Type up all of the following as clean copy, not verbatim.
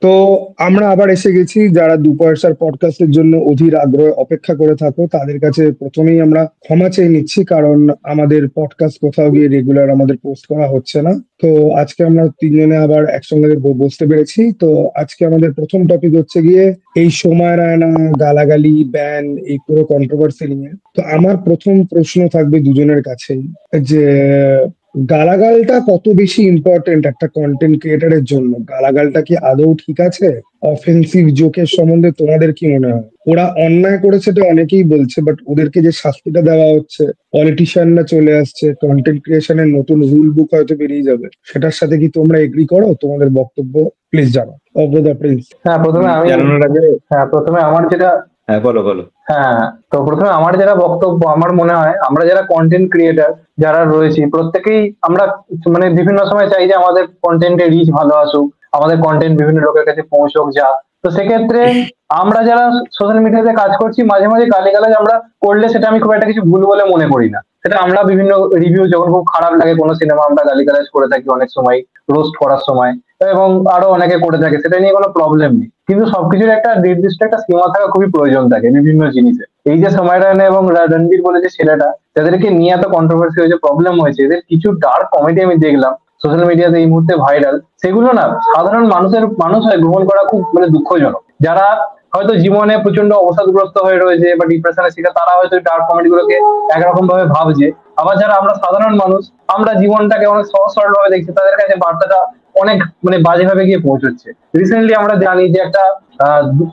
তো আমরা আবার এসে গেছি। যারা দু পয়সার পডকাস্টের জন্য অধীর আগ্রহে অপেক্ষা করে থাকো তাদের কাছে প্রথমেই আমরা ক্ষমা চেয়ে নিচ্ছি, কারণ আমাদের পডকাস্ট কোথাও গিয়ে রেগুলার আমাদের পোস্ট করা হচ্ছে না। তো আজকে আমরা তিনজনে আবার একসঙ্গে বসতে পেরেছি। তো আজকে আমাদের প্রথম টপিক হচ্ছে গিয়ে এই সময় রায়না, গালাগালি, ব্যান, এই পুরো কন্ট্রোভার্সি নিয়ে। তো আমার প্রথম প্রশ্ন থাকবে দুজনের কাছেই, যে গালাগালটা কত বেশি ইম্পর্টেন্ট একটা কন্টেন্ট ক্রিয়েটারের জন্য? গালাগালটা কি আদৌ ঠিক আছে? অফেন্সিভ জোকের সম্বন্ধে তোমাদের কি মনে হয়? ওরা অন্যায় করেছে তো অনেকেই বলছে, বাট ওদেরকে যে শাস্তিটা দেওয়া হচ্ছে, পলিটিশিয়ানরা চলে আসছে, কন্টেন্ট ক্রিয়েশনের নতুন রুল বুক হয়তো বেরিয়ে যাবে, সেটার সাথে কি তোমরা এগ্রি করো? তোমাদের বক্তব্য প্লিজ জানাও। অব্রদা প্লিজ। হ্যাঁ, প্রথমে আমি জানানোর আগে প্রথমে আমার যেটা হ্যাঁ বলো বলো। হ্যাঁ, তো প্রথমে আমার যেটা বক্তব্য, আমার মনে হয় আমরা যারা কন্টেন্ট ক্রিয়েটার যারা রয়েছি প্রত্যেকেই আমরা মানে বিভিন্ন সময় চাই যে আমাদের কন্টেন্টের রিচ ভালো আসুক, আমাদের কন্টেন্ট বিভিন্ন লোকের কাছে পৌঁছক যা। তো সেক্ষেত্রে আমরা যারা সোশ্যাল মিডিয়াতে কাজ করছি মাঝে মাঝে গালিগালাজ আমরা করলে সেটা আমি খুব একটা কিছু ভুল বলে মনে করি না। সেটা আমরা বিভিন্ন রিভিউ যখন খুব খারাপ লাগে কোনো সিনেমা আমরা গালিগালাজ করে থাকি অনেক সময়, রোস্ট করার সময়, এবং আরো অনেকে করে থাকে, সেটা নিয়ে কোনো প্রবলেম নেই। কিন্তু সবকিছুর একটা নির্দিষ্ট একটা সীমা থাকা খুবই প্রয়োজন থাকে বিভিন্ন জিনিসে। এই যে সময় রায়না এবং রণবীর বলে যে ছেলেটা, যাদেরকে নিয়ে এত কন্ট্রোভার্সি হয়েছে, প্রবলেম হয়েছে, এদের কিছু ডার্ক কমেডি আমি দেখলাম সোশ্যাল মিডিয়াতে এই মুহূর্তে ভাইরাল। সেগুলো না সাধারণ মানুষ হয় গ্রহণ করা খুব মানে দুঃখজনক। যারা হয়তো জীবনে প্রচন্ড অবসাদগ্রস্ত হয়ে রয়েছে বা ডিপ্রেশনের শিকার, তারা হয়তো ডার্ক কমেডি গুলোকে একরকম ভাবে ভাবছে। আবার যারা আমরা সাধারণ মানুষ, আমরা জীবনটাকে অনেক সহজ সরল ভাবে দেখছি, তাদের কাছে বার্তাটা অনেক মানে বাজেভাবে গিয়ে পৌঁছচ্ছে। রিসেন্টলি আমরা জানি যে একটা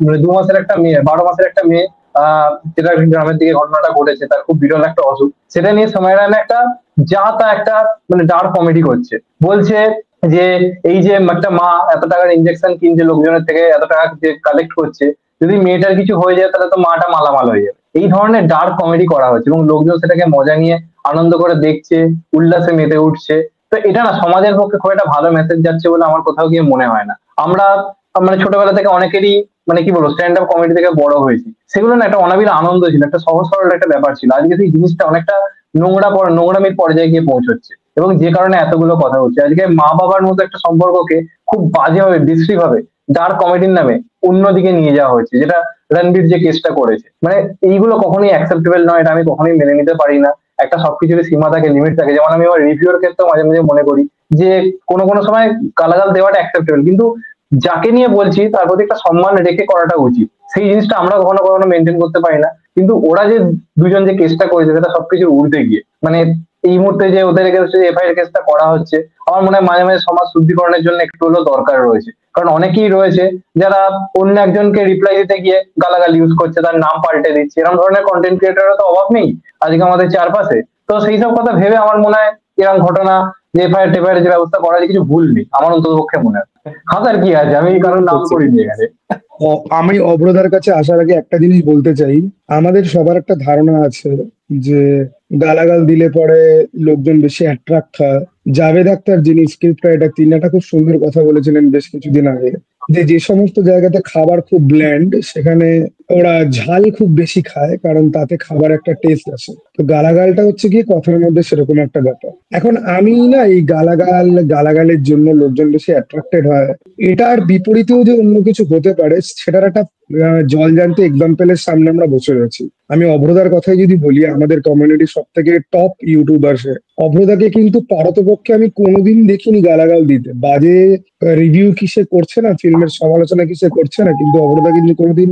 মানে 2 মাসের একটা মেয়ে, 12 মাসের একটা মেয়ে, যেটা গ্রামের দিকে ঘটনাটা ঘটেছে, তার খুব বিরল একটা অসুখ, সেটা নিয়ে সময় রায়না একটা যা তা একটা মানে ডার্ক কমেডি করছে। বলছে যে এই যে একটা মা এত টাকার ইনজেকশন কিনছে লোকজনের থেকে, এত টাকা যে কালেক্ট করছে, যদি মেয়েটার কিছু হয়ে যায় তাহলে তো মাটা মালামাল হয়ে যাবে। এই ধরনের ডার্ক কমেডি করা হচ্ছে এবং লোকজন সেটাকে মজা নিয়ে আনন্দ করে দেখছে, উল্লাসে মেতে উঠছে। তো এটা না সমাজের পক্ষে খুব একটা ভালো মেসেজ যাচ্ছে বলে আমার কোথাও গিয়ে মনে হয় না। আমরা মানে ছোটবেলা থেকে অনেকেরই মানে কি বলবো স্ট্যান্ড আপ কমেডি থেকে বড় হয়েছি, সেগুলো না একটা অনাবিল আনন্দ ছিল, একটা সহজ সরল একটা ব্যাপার ছিল। আজকে সেই জিনিসটা অনেকটা নোংরামির পর্যায়ে গিয়ে পৌঁছচ্ছে, এবং যে কারণে এতগুলো কথা হচ্ছে। আজকে মা বাবার মতো একটা সম্পর্ককে খুব বাজেভাবে বিশ্রী ভাবে ডার্ক কমেডির নামে অন্যদিকে নিয়ে যাওয়া হয়েছে, যেটা রণবীর যে কেসটা করেছে। মানে এইগুলো কখনোই অ্যাকসেপ্টেবল নয়, এটা আমি কখনোই মেনে নিতে পারি না। একটা সবকিছুর সীমা থাকে, লিমিট থাকে। যেমন আমি আমার রিভিউর ক্ষেত্রে মাঝে মাঝে মনে করি যে কোনো কোনো সময় গালাগাল দেওয়াটা অ্যাকসেপ্টেবল, কিন্তু যাকে নিয়ে বলছি তার প্রতি একটা সম্মান রেখে করাটা উচিত। সেই জিনিসটা আমরা কখনো কখনো মেনটেন করতে পারি না। কিন্তু ওরা যে দুজন যে কেসটা করেছে সেটা সবকিছুর উর্ধে গিয়ে, মানে এই মুহূর্তে যে ওদের এফআইআর কেসটা করা হচ্ছে, আমার মনে হয় মাঝে মাঝে সমাজ শুদ্ধিকরণের জন্য একটু হলেও দরকার রয়েছে। কারণ অনেকেই রয়েছে যারা অন্য একজনকে রিপ্লাই দিতে গিয়ে গালাগাল ইউজ করছে, তার নাম পাল্টে দিচ্ছে। এরকম ধরনের কন্টেন্ট ক্রিয়েটারের তো অভাব নেই আজকে আমাদের চারপাশে। তো সেই সব কথা ভেবে আমার মনে হয় এরকম ঘটনা যে এফআইআর টেফআইআর যে ব্যবস্থা করা যায়, কিছু ভুল নেই আমার অন্তত পক্ষে মনে হয়। হাজার কি আছে, আমি কারোর নাম করিনি এখানে। আমি অব্রদার কাছে আসার আগে একটা জিনিস বলতে চাই। আমাদের সবার একটা ধারণা আছে যে গালাগাল দিলে পরে লোকজন বেশি অ্যাট্রাক্ট হয়। জাভেদ আখতার যিনি স্ক্রিপ্ট রাইটার, তিনি একটা খুব সুন্দর কথা বলেছিলেন বেশ কিছুদিন আগে, যে যে সমস্ত জায়গাতে খাবার খুব ব্ল্যান্ড সেখানে ওরা ঝাল খুব বেশি খায়, কারণ তাতে খাবার একটা টেস্ট আসে। তো গালাগালটা হচ্ছে কি কথার মধ্যে সেরকম একটা ব্যাপার। এখন আমি না এই গালাগালের জন্য লোকজন বেশি অ্যাট্রাক্টেড হয়, এটার বিপরীতেও যে অন্য কিছু হতে পারে সেটার একটা জলজান্ত এক্সাম্পলের সামনে আমরা বসে রয়েছি। আমি অভ্রদার কথাই যদি বলি, আমাদের কমিউনিটির সব থেকে টপ ইউটিউবার সে। অভ্রদাকে কিন্তু পারতপক্ষে আমি কোনোদিন দেখিনি গালাগাল দিতে। বাজে রিভিউ কিসে করছে না, ফিল্মের সমালোচনা কিসে করছে না, কিন্তু অভ্রদা কিন্তু কোনোদিন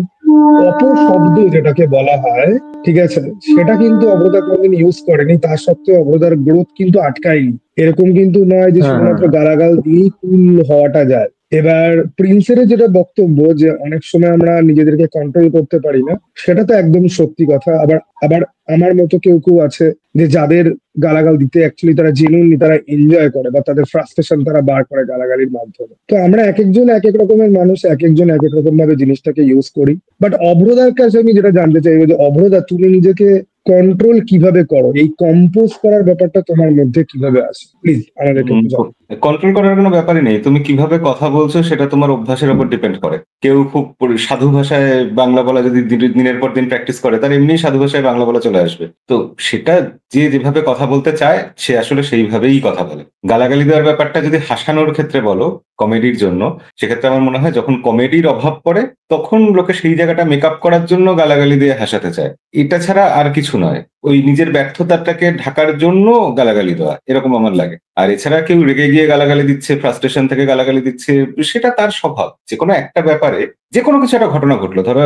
অপশব্দ যেটাকে বলা হয়, ঠিক আছে, সেটা কিন্তু অভ্রদা কোনোদিন ইউজ করেনি। তার সত্ত্বেও অভ্রদার গ্রোথ কিন্তু আটকায়নি। এরকম কিন্তু নয় যে শুধুমাত্র গালাগাল দিয়েই কুল হওয়াটা যায়। এবার প্রিন্সের যেটা বক্তব্য যে অনেক সময় আমরা নিজেদেরকে কন্ট্রোল করতে পারি না, সেটা তো একদম সত্যি কথা। আবার আবার আমার মতো কেউ কেউ আছে যে যাদের গালাগাল দিতে অ্যাকচুয়ালি তারা জেনুইনলি তারা এনজয় করে, বা তাদের ফ্রাস্ট্রেশন তারা বার করে গালাগালির মাধ্যমে। তো আমরা এক একজন এক এক রকমের মানুষ, এক একজন এক এক রকম ভাবে জিনিসটাকে ইউজ করি। বাট অভ্রদার কাছে আমি যেটা জানতে চাইবো যে অভ্রদা, তুমি নিজেকে কন্ট্রোল কিভাবে করো? এই কম্পোজ করার ব্যাপারটা তোমার মধ্যে কিভাবে আসে? প্লিজ আমাদেরকে একটু জানাও। কন্ট্রোল করার কোনো ব্যাপারই নেই, তুমি কিভাবে কথা বলছো সেটা তোমার অভ্যাসের উপর ডিপেন্ড করে। কেউ খুব সাধু ভাষায় বাংলা বলা যদি দিনের পর দিন প্র্যাকটিস করে, তার এমনি সাধু ভাষায় বাংলা বলা চলে আসবে। তো সেটা যে যেভাবে কথা বলতে চায় সে আসলে সেইভাবেই কথা বলে। গালাগালি দেওয়ার ব্যাপারটা যদি হাসানোর ক্ষেত্রে বলো, কমেডির জন্য, সেক্ষেত্রে আমার মনে হয় যখন কমেডির অভাব পড়ে তখন লোকে সেই জায়গাটা মেকআপ করার জন্য গালাগালি দিয়ে হাসাতে চায়। এটা ছাড়া আর কিছু নয়। ওই নিজের ব্যর্থতাটাকে ঢাকার জন্য গালাগালি দেওয়া, এরকম আমার লাগে। আর এছাড়া কেউ রেগে গিয়ে গালাগালি দিচ্ছে, ফ্রাস্ট্রেশন থেকে গালাগালি দিচ্ছে, সেটা তার স্বভাব। যে কোনো একটা ব্যাপারে যে কোনো কিছু একটা ঘটনা ঘটলো, ধরো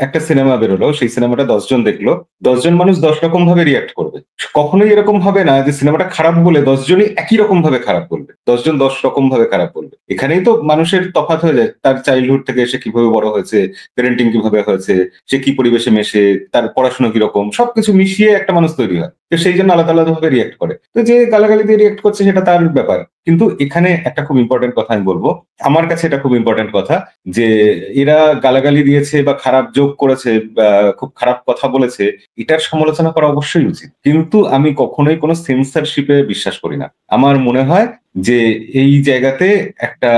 একটা সিনেমা বেরোলো, সেই সিনেমাটা 10 জন দেখলো, 10 জন মানুষ 10 রকম ভাবে রিয়াক্ট করবে। কখনোই এরকম হবে না যে সিনেমাটা খারাপ বলে 10 জনই একই রকম ভাবে খারাপ বলবে, 10 জন 10 রকম ভাবে খারাপ বলবে। এখানেই তো মানুষের তফাৎ হয়ে যায়, তার চাইল্ডহুড থেকে সে কিভাবে বড় হয়েছে, প্যারেন্টিং কিভাবে হয়েছে, সে কি পরিবেশে মেশে, তার পড়াশোনা কিরকম, সবকিছু মিশিয়ে একটা মানুষ তৈরি হয়। তো সেই জন্য আলাদা আলাদা ভাবে রিয়াক্ট করে। তো যে গালাগালি দিয়ে রিয়াক্ট করছে সেটা তার ব্যাপার। কিন্তু এখানে একটা খুব ইম্পর্টেন্ট কথা আমি বলবো, আমার কাছে এটা খুব ইম্পর্টেন্ট কথা, যে এরা গালাগালি দিয়েছে বা খারাপ যোগ করেছে বা খুব খারাপ কথা বলেছে, এটার সমালোচনা করা অবশ্যই উচিত। কিন্তু আমি কখনোই কোনো সেন্সরশিপে বিশ্বাস করি না। আমার মনে হয় যে এই জায়গাতে একটা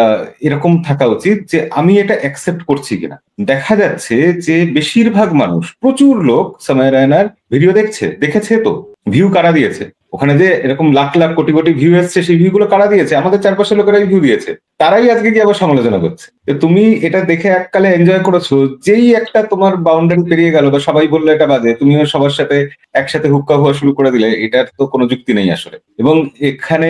এরকম থাকা উচিত যে আমি এটা অ্যাকসেপ্ট করছি কিনা। দেখা যাচ্ছে যে বেশিরভাগ মানুষ, প্রচুর লোক সময় রায়নার ভিডিও দেখেছে, তো ভিউ কারা দিয়েছে? ওখানে যে এরকম লাখ লাখ কোটি কোটি ভিউ এসছে, সেই ভিউ গুলো কারা দিয়েছে? আমাদের চারপাশের লোকেরাই ভিউ দিয়েছে। তারাই আজকে কি আবার সমালোচনা করছে। তো তুমি এটা দেখে এককালে এনজয় করেছো, যেই একটা তোমার বাউন্ডারি পেরিয়ে গেল বা সবাই বললো এটা বাজে, তুমিও সবার সাথে একসাথে হুক্কা হওয়া শুরু করে দিলে, এটার তো কোনো যুক্তি নেই আসলে। এবং এখানে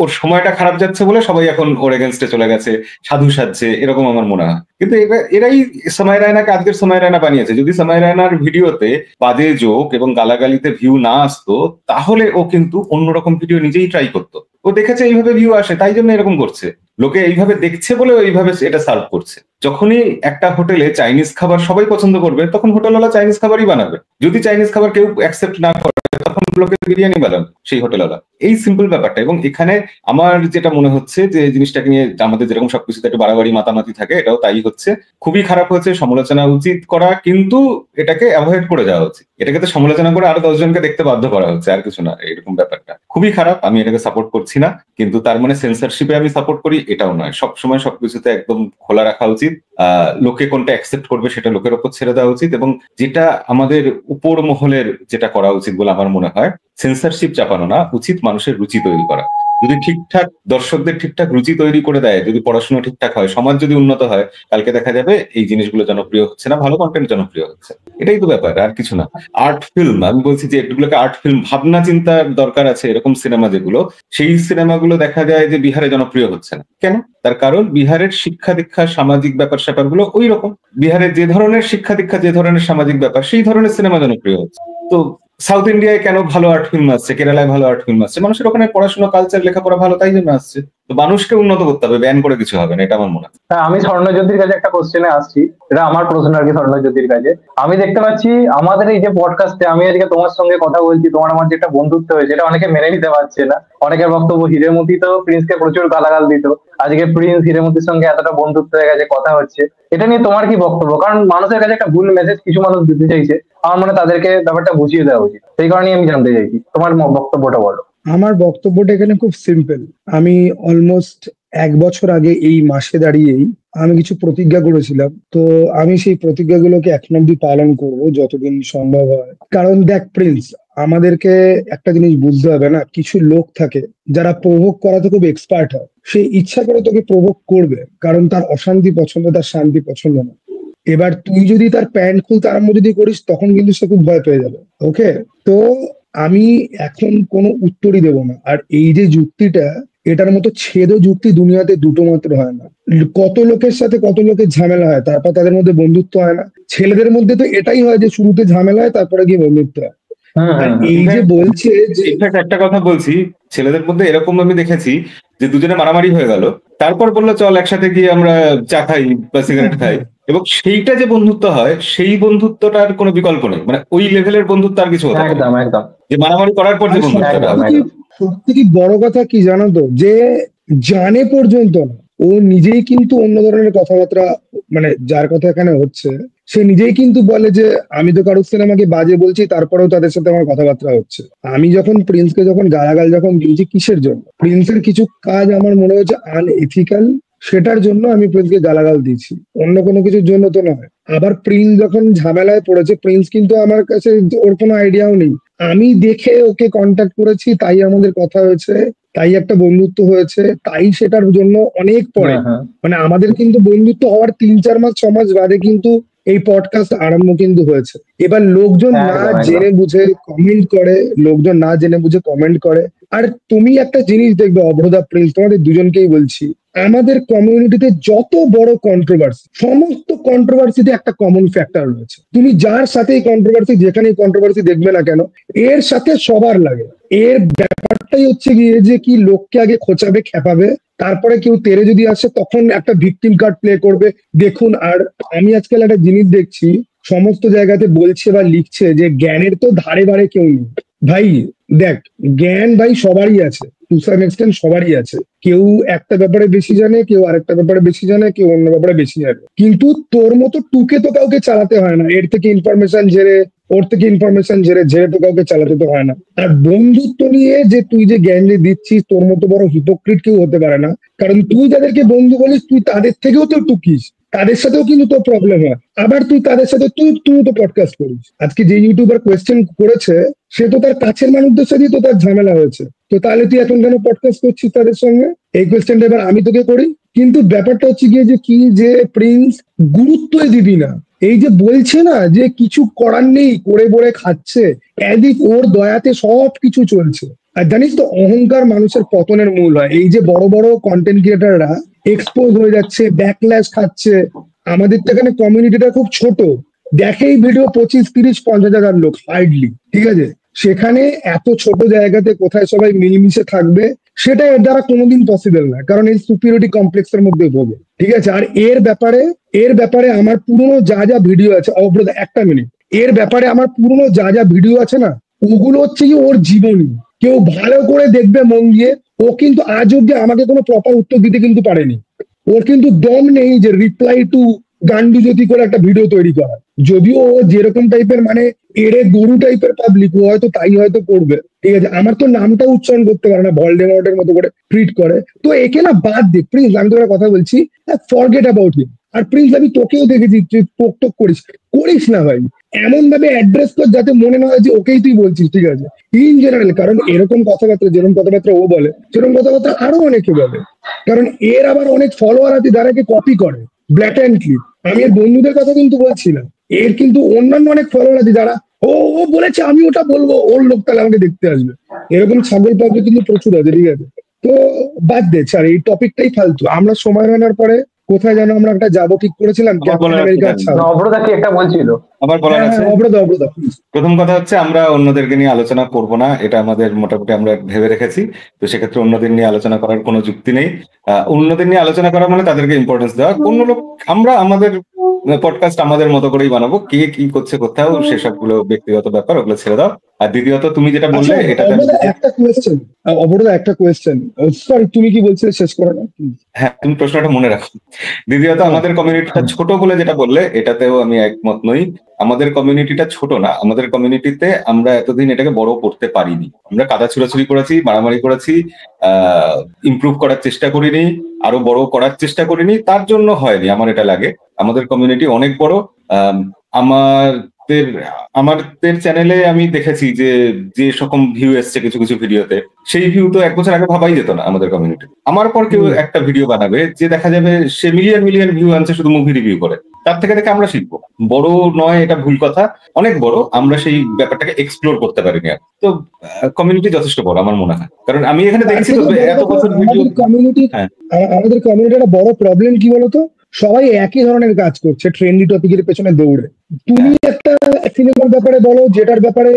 ওর সময়টা খারাপ যাচ্ছে বলে সবাই এখন ওর এগেনস্টে চলে গেছে, সাধু সাজছে, এরকম আমার মনে হয়। কিন্তু এরাই সময় রায়নাকে আজকের সময় রায়না বানিয়েছে। যদি সময় রায়নার ভিডিওতে বাজে জোক এবং গালাগালিতে ভিউ না আসতো, তাহলে ও কিন্তু অন্যরকম ভিডিও নিজেই ট্রাই করতো। ও দেখেছে এইভাবে ভিউ আসে, তাই জন্য এরকম করছে। লোকে এইভাবে দেখছে বলে এইভাবে এটা সার্ভ করছে। যখনই একটা হোটেলে চাইনিজ খাবার সবাই পছন্দ করবে, তখন হোটেলওয়ালা চাইনিজ খাবারই বানাবে। যদি চাইনিজ খাবার কেউ অ্যাকসেপ্ট না করে, তখন লোকে বিরিয়ানি বানাবে সেই হোটেলওয়ালা। এই সিম্পল ব্যাপারটা। এবং এখানে আমার যেটা মনে হচ্ছে যে জিনিসটাকে নিয়ে আমাদের যেরকম সবকিছুতে একটু বাড়াবাড়ি মাতামাতি থাকে, এটাও তাই হচ্ছে। খুবই খারাপ হয়েছে, সমালোচনা উচিত করা, কিন্তু এটাকে অ্যাভয়েড করে যাওয়া উচিত। এটাকে তো সমালোচনা করে আরো 10 জনকে দেখতে বাধ্য করা হচ্ছে, আর কিছু না। এরকম ব্যাপারটা খুবই খারাপ, আমি এটাকে সাপোর্ট করছি না। কিন্তু তার মানে সেন্সরশিপে আমি সাপোর্ট করি এটাও নয়। সবসময় সবকিছুতে একদম খোলা রাখা উচিত। লোকে কোনটা অ্যাকসেপ্ট করবে সেটা লোকের ওপর ছেড়ে দেওয়া উচিত। এবং যেটা আমাদের উপর মহলের যেটা করা উচিত বলে আমার মনে হয়, সেন্সরশিপ চাপানো না, উচিত মানুষের রুচি তৈরি করা। যদি ঠিকঠাক দর্শকদের ঠিকঠাক রুচি তৈরি করে দেয়, যদি পড়াশোনা ঠিকঠাক হয়, সমাজ যদি উন্নত হয়, কালকে দেখা যাবে এই জিনিসগুলো জনপ্রিয় হচ্ছে না, ভালো কন্টেন্ট জনপ্রিয় হচ্ছে। এটাই তো ব্যাপার, আর কিছু না। আর্ট ফিল্ম, আমি বলছি যে এগুলোকে আর্ট ফিল্ম, ভাবনা চিন্তার দরকার আছে এরকম সিনেমা যেগুলো, সেই সিনেমাগুলো দেখা যায় যে বিহারে জনপ্রিয় হচ্ছে না। কেন? তার কারণ বিহারের শিক্ষা দীক্ষা, সামাজিক ব্যাপার স্যাপারগুলো ওই রকম। বিহারের যে ধরনের শিক্ষা দীক্ষা, যে ধরনের সামাজিক ব্যাপার, সেই ধরনের সিনেমা জনপ্রিয় হচ্ছে। তো সাউথ ইন্ডিয়ায় কেন ভালো আর্ট ফিল্ম আসছে, কেরালায় ভালো আর্ট ফিল্ম আসছে? মানুষের ওখানে পড়াশোনা, কালচার, লেখাপড়া ভালো, তাই জন্য আসছে। তো মানুষকে উন্নত করতে হবে, ব্যান করে কিছু হবে না, এটা আমার মনে হয়। হ্যাঁ, আমি স্বর্ণজ্যোতির কাছে একটা কোশ্চেনে আসছি। এটা আমার প্রশ্ন আর কি স্বর্ণজ্যোতির কাছে। আমি দেখতে পাচ্ছি আমাদের এই যে পডকাস্টে আমি আজকে তোমার সঙ্গে কথা বলছি, তোমার আমার যে একটা বন্ধুত্ব হয়েছে, এটা অনেকে মেনে নিতে পারছে না। অনেকের বক্তব্য, হিরেমতি তো প্রিন্সকে প্রচুর গালাগাল দিত, আজকে প্রিন্স হিরেমতির সঙ্গে এতটা বন্ধুত্ব হয়ে গেছে, কথা হচ্ছে। এটা নিয়ে তোমার কি বক্তব্য? কারণ মানুষের কাছে একটা ভুল মেসেজ কিছু মানুষ দিতে চাইছে, আমার মনে হয় তাদেরকে ব্যাপারটা বুঝিয়ে দেওয়া উচিত। সেই কারণেই আমি জানতে চাইছি, তোমার বক্তব্যটা বলো। আমার বক্তব্যটা এখানে খুব সিম্পল। আমি অলমোস্ট 1 বছর আগে এই মাসে দাঁড়িয়েই আমি কিছু প্রতিজ্ঞা করেছিলাম। তো আমি সেই প্রতিজ্ঞাগুলোকে এখন অব্দি পালন করব যতদিন সম্ভব হয়। কারণ দেখ প্রিন্স, আমাদেরকে একটা জিনিস বুঝতে হবে না, কিছু লোক থাকে যারা প্রভোগ করাতে খুব এক্সপার্ট হয়। সে ইচ্ছা করে তোকে প্রভোগ করবে, কারণ তার অশান্তি পছন্দ, তার শান্তি পছন্দ না। এবার তুই যদি তার প্যান্ট খুলতে আরম্ভ যদি করিস, তখন কিন্তু সে খুব ভয় পেয়ে যাবে। ওকে, তো আমি এখন কোনো উত্তরই দেব না। আর এই যে যুক্তিটা, এটার মতো ছেদ যুক্তি দুনিয়াতে দুটো মাত্র হয় না। কত লোকের সাথে কত লোকের ঝামেলা হয়, তারপর তাদের মধ্যে বন্ধুত্ব হয় না। ছেলেদের মধ্যে তো এটাই হয় যে শুরুতে ঝামেলা হয়, তারপরে গিয়ে বন্ধুত্ব হয়। হম আর হম হম। এই যে বলছে যে ইনফ্যাক্ট একটা কথা বলছি, ছেলেদের মধ্যে এরকম আমি দেখেছি যে দুজনে মারামারি হয়ে গেল, তারপর বললো চল একসাথে গিয়ে আমরা চা খাই বা সিগারেট খাই, এবং সেইটা যে বন্ধুত্ব হয়, সেই বন্ধুত্বটার কোনো বিকল্প নেই। মানে ওই লেভেলের বন্ধুত্ব আর কিছু হতে পারে না, একদম একদম যে মারামারি করার পর যে আর বন্ধুত্বটা। একদম সত্যি একদম। সত্যি কি বড় কথা কি জানো তো, যে জানে পর্যন্ত না, ও নিজেই কিন্তু অন্য ধরনের কথাবার্তা, মানে যার কথা এখানে হচ্ছে, সে নিজেই কিন্তু বলে যে আমি তো কারোর সিনেমাকে বাজে বলছি, তারপরেও তাদের সাথে আমার কথাবার্তা হচ্ছে। আমি যখন প্রিন্সকে যখন গালাগাল যখন দিয়েছি, কিসের জন্য? প্রিন্সের কিছু কাজ আমার মনে হচ্ছে আনএথিক্যাল, সেটার জন্য আমি প্রিন্সকে গালাগাল দিয়েছি, অন্য কোনো কিছুর জন্য তো নয়। আবার প্রিন্স যখন ঝামেলায় পড়েছে, প্রিন্স কিন্তু আমার কাছে, ওর কোনো আইডিয়াও নেই আমি দেখে ওকে কন্ট্যাক্ট করেছি, তাই আমাদের কথা হয়েছে, তাই একটা বন্ধুত্ব হয়েছে, তাই সেটার জন্য অনেক পরে, হ্যাঁ, হ্যাঁ, মানে আমাদের কিন্তু বন্ধুত্ব হওয়ার 3-4 মাস 6 মাস বাদে কিন্তু এই পডকাস্ট আরম্ভ কিন্তু হয়েছে। এবার লোকজন না একদম একদম। জেনে বুঝে কমেন্ট করে, লোকজন না জেনে বুঝে কমেন্ট করে। আর তুমি একটা জিনিস দেখবে অভ্রদা, প্রিন্স, তোমাদের দুজনকেই বলছি, আমাদের কমিউনিটিতে যত বড় কন্ট্রোভার্সি, সমস্ত কন্ট্রোভার্সিতে একটা কমন ফ্যাক্টর রয়েছে। তুমি যার সাথেই কন্ট্রোভার্সি, যেখানে কন্ট্রোভার্সি দেখবে না কেন, এর সাথে সবার লাগে। এর ব্যাপারটাই হচ্ছে গিয়ে যে কি লোককে আগে খোঁচাবে, খেপাবে, তারপরে কেউ তেরে যদি আসে তখন একটা ভিকটিম কার্ড প্লে করবে। দেখুন, আর আমি আজকাল একটা জিনিস দেখছি, সমস্ত জায়গাতে বলছে বা লিখছে যে জ্ঞানের তো ধারে বারে কেউ নেই। ভাই দেখ, জ্ঞান ভাই সবারই আছে, টু সাম এক্সটেন্ট সবারই আছে। কেউ একটা ব্যাপারে বেশি জানে, কেউ আরেকটা ব্যাপারে বেশি জানে, কেউ অন্য ব্যাপারে বেশি জানে, কিন্তু তোর মতো টুকে তো কাউকে চালাতে হয় না। এর থেকে ইনফরমেশন ঝেড়ে, ওর থেকে ইনফরমেশন ঝেড়ে ঝেড়ে তো কাউকে চালাতে তো হয় না। আর বন্ধুত্ব নিয়ে যে তুই যে জ্ঞান যে দিচ্ছিস, তোর মতো বড় হিপোক্রিট কেউ হতে পারে না। কারণ তুই যাদেরকে বন্ধু বলিস, তুই তাদের থেকেও তো টুকিস, তাদের সাথেও কিন্তু তোর প্রবলেম হয়। আবার তুই তাদের সাথে তুই তো পডকাস্ট করিস। আজকে যে ইউটিউবার কোয়েশ্চেন করেছে, সে তো তার কাছের মানুষদের সাথেই তো তার ঝামেলা হয়েছে। তো তাহলে তুই এখন কেন পডকাস্ট করছিস তাদের সঙ্গে? এই কোয়েশ্চেনটা এবার আমি তোকে করি। কিন্তু ব্যাপারটা হচ্ছে গিয়ে যে কি, যে প্রিন্স গুরুত্বই দিবি না। এই যে বলছে না যে কিছু করার নেই, করে বলে খাচ্ছে, এদিক ওর দয়াতে সব কিছু চলছে। আর জানিস তো, অহংকার মানুষের পতনের মূল হয়। এই যে বড় বড় কন্টেন্ট ক্রিয়েটাররা এক্সপোজ হয়ে যাচ্ছে, ব্যাকল্যাশ খাচ্ছে, আমাদের তো এখানে কমিউনিটিটা খুব ছোট, দেখেই ভিডিও 25, 30, 50 হাজার লোক হার্ডলি, ঠিক আছে? সেখানে এত ছোট জায়গাতে কোথায় সবাই মিলেমিশে থাকবে, সেটা এর দ্বারা কোনোদিন পসিবল না, কারণ এই সুপিরিয়রিটি কমপ্লেক্স এর মধ্যে ভোগে, ঠিক আছে? আর এর ব্যাপারে আমার পুরনো যা যা ভিডিও আছে, অব্রত একটা মিনিট, এর ব্যাপারে আমার পুরনো যা যা ভিডিও আছে না, ওগুলো হচ্ছে কি ওর জীবনী। কেউ ভালো করে দেখবে মন দিয়ে, ও কিন্তু আজ অব্দি আমাকে কোনো প্রপার উত্তর দিতে কিন্তু পারেনি। ওর কিন্তু দম নেই যে রিপ্লাই টু গান্ডু জ্যোতি করে একটা ভিডিও তৈরি করা। যদিও ও যেরকম টাইপের, মানে এড়ে গরু টাইপের পাবলিক, ও হয়তো তাই হয়তো করবে, ঠিক আছে? আমার তো নামটা উচ্চারণ করতে পারে না, ভলডেমর্টের মতো করে ট্রিট করে। তো একে না বাদ দে প্রিন্স, আমি তোর কথা বলছি, ফরগেট অ্যাবাউট হিম। আর প্রিন্স, আমি তোকেও দেখেছি তুই পোক টোক করিস, করিস না ভাই। এমন ভাবে অ্যাড্রেস কর যাতে মনে না হয় যে ওকেই তুই বলছিস, ঠিক আছে? ইন জেনারেল, কারণ এরকম কথাবার্তা, যেরকম কথাবার্তা ও বলে, সেরকম কথাবার্তা আরো অনেকে বলে। কারণ এর আবার অনেক ফলোয়ার আছে যারা একে কপি করে ব্ল্যাটেন্টলি। আমি এর বন্ধুদের কথা কিন্তু বলছি না, এর কিন্তু অন্যান্য অনেক ফলোয়ার আছে যারা, ও ও বলেছে আমি ওটা বলবো, ওর লোক তাহলে আমাকে দেখতে আসবে। এরকম ছাগল পাবলিক কিন্তু প্রচুর আছে, ঠিক আছে? তো বাদ দে, আর এই টপিকটাই ফালতু। আমরা সময় রাখার পরে কোথায় যেন আমরা একটা যাবো ঠিক করেছিলাম, আমার ক্যাপ্টেন বলার আছে আমেরিকার জানি। ছাড়। অভ্রতা কি একটা বলছিল? আমার বলার হ্যাঁ আছে। হ্যাঁ, অবরোধ অবরোধ please। প্রথম কথা হচ্ছে, আমরা অন্যদেরকে নিয়ে আলোচনা করব না, এটা আমাদের মোটামুটি আমরা ভেবে রেখেছি। তো সেক্ষেত্রে অন্যদের নিয়ে আলোচনা করার কোনো যুক্তি নেই। অন্যদের নিয়ে আলোচনা করা মানে তাদেরকে ইম্পর্টেন্স দেওয়া। কোন লোক, আমরা আমাদের পডকাস্ট আমাদের মতো করেই বানাবো, কে কি করছে কোথাও সেসব গুলো ব্যক্তিগত ব্যাপার, ওগুলো ছেড়ে দাও। আর দ্বিতীয়ত, তুমি যেটা আচ্ছা বললে এটাতে আমি অবরোধ, একটা কোয়েশ্চেন, অবরোধ একটা কোয়েশ্চেন, সরি তুমি কি বলছিলে শেষ করে না please। হ্যাঁ, তুমি প্রশ্নটা মনে রাখো। দ্বিতীয়ত, হ্যাঁ আমাদের কমিউনিটিটা ছোট বলে যেটা বললে, এটাতেও আমি একমত নই। আমাদের কমিউনিটিটা ছোট না, আমাদের কমিউনিটিতে আমরা এতদিন এটাকে বড় করতে পারিনি। আমরা কাদা ছুড়াছুড়ি করেছি, মারামারি করেছি, ইমপ্রুভ করার চেষ্টা করিনি, আরো বড় করার চেষ্টা করিনি, তার জন্য হয়নি, আমার এটা লাগে। আমাদের কমিউনিটি অনেক বড়। আমাদের আমাদের চ্যানেলে আমি দেখেছি যে যে সকম ভিউ এসছে কিছু কিছু ভিডিওতে, সেই ভিউ তো 1 বছর আগে ভাবাই যেত না আমাদের কমিউনিটি। আমার পর কেউ হুম। একটা ভিডিও বানাবে, যে দেখা যাবে সে মিলিয়ন মিলিয়ন ভিউ আনছে শুধু মুভি রিভিউ করে, তার থেকে দেখে আমরা শিখবো। বড় নয়, এটা ভুল কথা, অনেক বড়। আমরা সেই ব্যাপারটাকে এক্সপ্লোর করতে পারিনি আর। তো কমিউনিটি যথেষ্ট বড় আমার মনে হয়, কারণ আমি এখানে তার দেখছি তো থেকে বড় এত কথা, বছর ভিডিও। হ্যাঁ, আমাদের কমিউনিটির একটা বড় প্রবলেম কি বলতো, সবাই একই ধরনের কাজ করছে ট্রেন্ডি টপিকের পেছনে দৌড়ে। তুমি হ্যাঁ, একটা সিনেমার ব্যাপারে বলো যেটার ব্যাপারে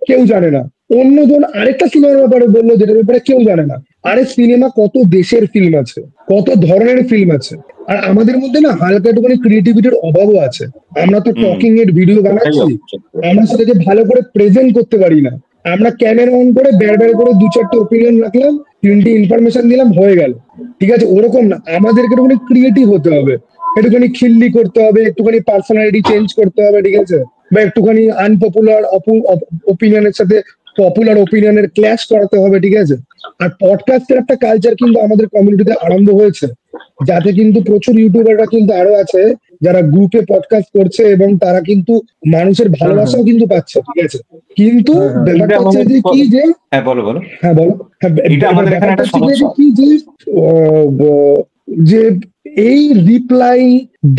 কেউ জানে না, অন্যজন আরেকটা সিনেমার ব্যাপারে বললো যেটার ব্যাপারে কেউ জানে না। আরে সিনেমা কত দেশের ফিল্ম আছে, কত ধরনের ফিল্ম আছে। আর আমাদের মধ্যে না হালকা একটুখানি ক্রিয়েটিভিটির অভাবও আছে। আমরা তো হম, টকিং এর ভিডিও ওটাই বানাচ্ছি, সত্যি। আমরা সেটাকে ভালো করে প্রেজেন্ট করতে পারি না। আমরা ক্যামেরা অন করে বেড় বেড় করে 2-4টে ওপিনিয়ন রাখলাম, 3টে ইনফরমেশন দিলাম, হয়ে গেল, ঠিক আছে? ওরকম না, আমাদেরকে একটুখানি ক্রিয়েটিভ হতে হবে, একটুখানি খিল্লি করতে হবে, একটুখানি পার্সোনালিটি চেঞ্জ করতে হবে, ঠিক আছে? বা একটুখানি আনপপুলার ওপিনিয়নের সাথে পপুলার ওপিনিয়নের ক্ল্যাশ করাতে হবে, ঠিক আছে? আর পডকাস্টের একটা কালচার কিন্তু আমাদের কমিউনিটিতে আরম্ভ হয়েছে, যাতে কিন্তু প্রচুর ইউটিউবাররা কিন্তু আরো আছে যারা গ্রুপে পডকাস্ট করছে এবং তারা কিন্তু মানুষের হুম হুম ভালোবাসাও কিন্তু পাচ্ছে, ঠিক আছে? কিন্তু হুম হুম। এইটা ব্যাপারটা হচ্ছে আমাদের যে কি যে, হ্যাঁ বলো বলো। হ্যাঁ বলো। হ্যাঁ, এইটা আমাদের এখানে ব্যাপারটা একটা হচ্ছে গিয়ে যে সমস্যা। কি যে যে এই রিপ্লাই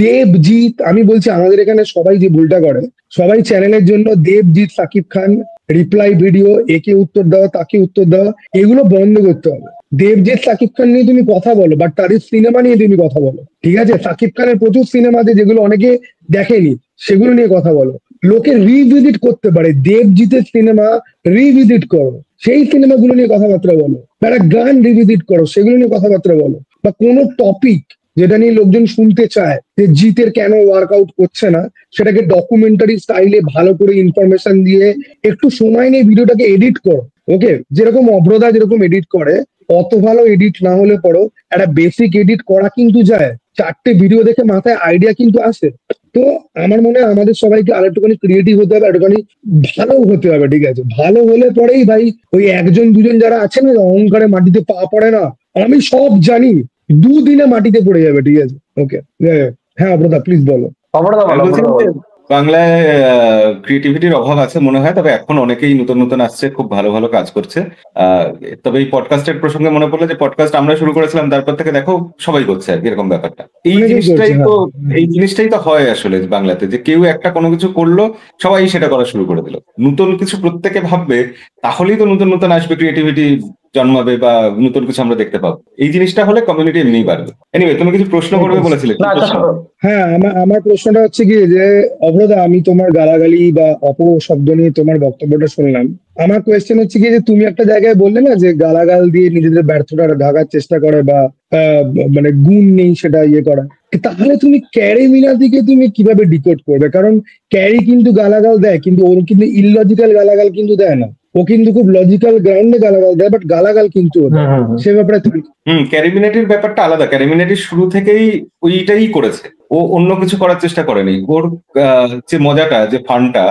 দেবজিৎ, আমি বলছি আমাদের এখানে সবাই যে ভুলটা করে, সবাই চ্যানেলের জন্য দেবজিৎ সাকিব খান রিপ্লাই ভিডিও, একে উত্তর দেওয়া তাকে উত্তর দেওয়া, এগুলো বন্ধ করতে হবে। দেবজিৎ সাকিব খান নিয়ে তুমি কথা বলো, বাট তাদের সিনেমা নিয়ে তুমি কথা বলো, ঠিক আছে? সাকিব খানের প্রচুর সিনেমা আছে যেগুলো অনেকে দেখেনি, সেগুলো নিয়ে কথা বলো। লোকে রিভিজিট করতে পারে, দেবজিতের সিনেমা রিভিজিট করো, সেই সিনেমাগুলো নিয়ে কথাবার্তা বলো। বা একটা গান রিভিজিট করো, সেগুলো নিয়ে কথাবার্তা বলো। বা কোনো টপিক যেটা নিয়ে লোকজন শুনতে চায় যে জিতের কেন ওয়ার্কআউট করছে না, সেটাকে ডকুমেন্টারি স্টাইলে ভালো করে ইনফরমেশন দিয়ে একটু সময় নিয়ে ভিডিওটাকে এডিট করো। ওকে, যেরকম অব্রদা যেরকম এডিট করে, অত ভালো এডিট না হলে পরও একটা বেসিক এডিট করা কিন্তু যায়। 4টে ভিডিও দেখে মাথায় আইডিয়া কিন্তু আসে। তো আমার মনে হয় আমাদের সবাইকে আরেকটুখানি ক্রিয়েটিভ হতে হবে, একটুখানি ভালো হতে হবে, ঠিক আছে? ভালো হলে পরেই ভাই ওই একজন দুজন যারা আছে না, অহংকারে মাটিতে পা পড়ে না, আমি সব জানি, দুদিনে মাটিতে পড়ে যাবে, ঠিক আছে? ওকে, হ্যাঁ অব্রদা প্লিজ বলো। অপরাধা আমি বলো, অপরাধা বলছিলাম যে বলো। বাংলায় ক্রিয়েটিভিটির অভাব আছে মনে হয়, তবে এখন অনেকেই নতুন নতুন আসছে, খুব ভালো ভালো কাজ করছে। আহ, তবে এই পডকাস্টের প্রসঙ্গে মনে পড়লো যে পডকাস্ট আমরা শুরু করেছিলাম, তারপর থেকে দেখো সবাই করছে আর কি, এরকম ব্যাপারটা। এই অনেকেই করছে, জিনিসটাই তো, হ্যাঁ। এই জিনিসটাই তো হয় আসলে বাংলাতে, যে কেউ একটা কোনো কিছু করলো, সবাই সেটা করা শুরু করে দিল। নতুন কিছু প্রত্যেকে ভাববে, তাহলেই তো নতুন নতুন আসবে, ক্রিয়েটিভিটি জন্মাবে বা নতুন কিছু আমরা দেখতে পাবো। এই জিনিসটা হলে কমিউনিটি এমনিই বাড়বে। এনিওয়ে, তুমি কিছু প্রশ্ন করবে অনেকেই। বলেছিলে, কি না আচ্ছা প্রশ্ন? হ্যাঁ, আমার আমার প্রশ্নটা হচ্ছে কি যে, অভ্রদা আমি তোমার গালাগালি বা অপশব্দ নিয়ে তোমার বক্তব্যটা শুনলাম। আমার কোয়েশ্চেন হচ্ছে কি যে, তুমি একটা জায়গায় বললে না যে গালাগাল দিয়ে নিজেদের ব্যর্থতা ঢাকার চেষ্টা করে বা আহ, মানে গুণ নেই সেটা ইয়ে করা, তাহলে তুমি ক্যারি মিনাতিকে তুমি কিভাবে ডিকোড করবে? কারণ ক্যারি কিন্তু গালাগাল দেয়, কিন্তু ওর কিন্তু ইললজিক্যাল গালাগাল কিন্তু দেয় না। ও কিন্তু খুব লজিক্যাল গ্রাউন্ডে গালাগাল দেয়, বাট গালাগাল কিন্তু ও হুম দেয়। হুম হুম। সে ব্যাপারে তুমি ক্যারিমিনেটির ব্যাপারটা আলাদা। ক্যারিমিনেটির শুরু থেকেই ওইটাই করেছে, ও অন্য কিছু করার চেষ্টা করেনি। ওর যে মজাটা, যে ফানটা,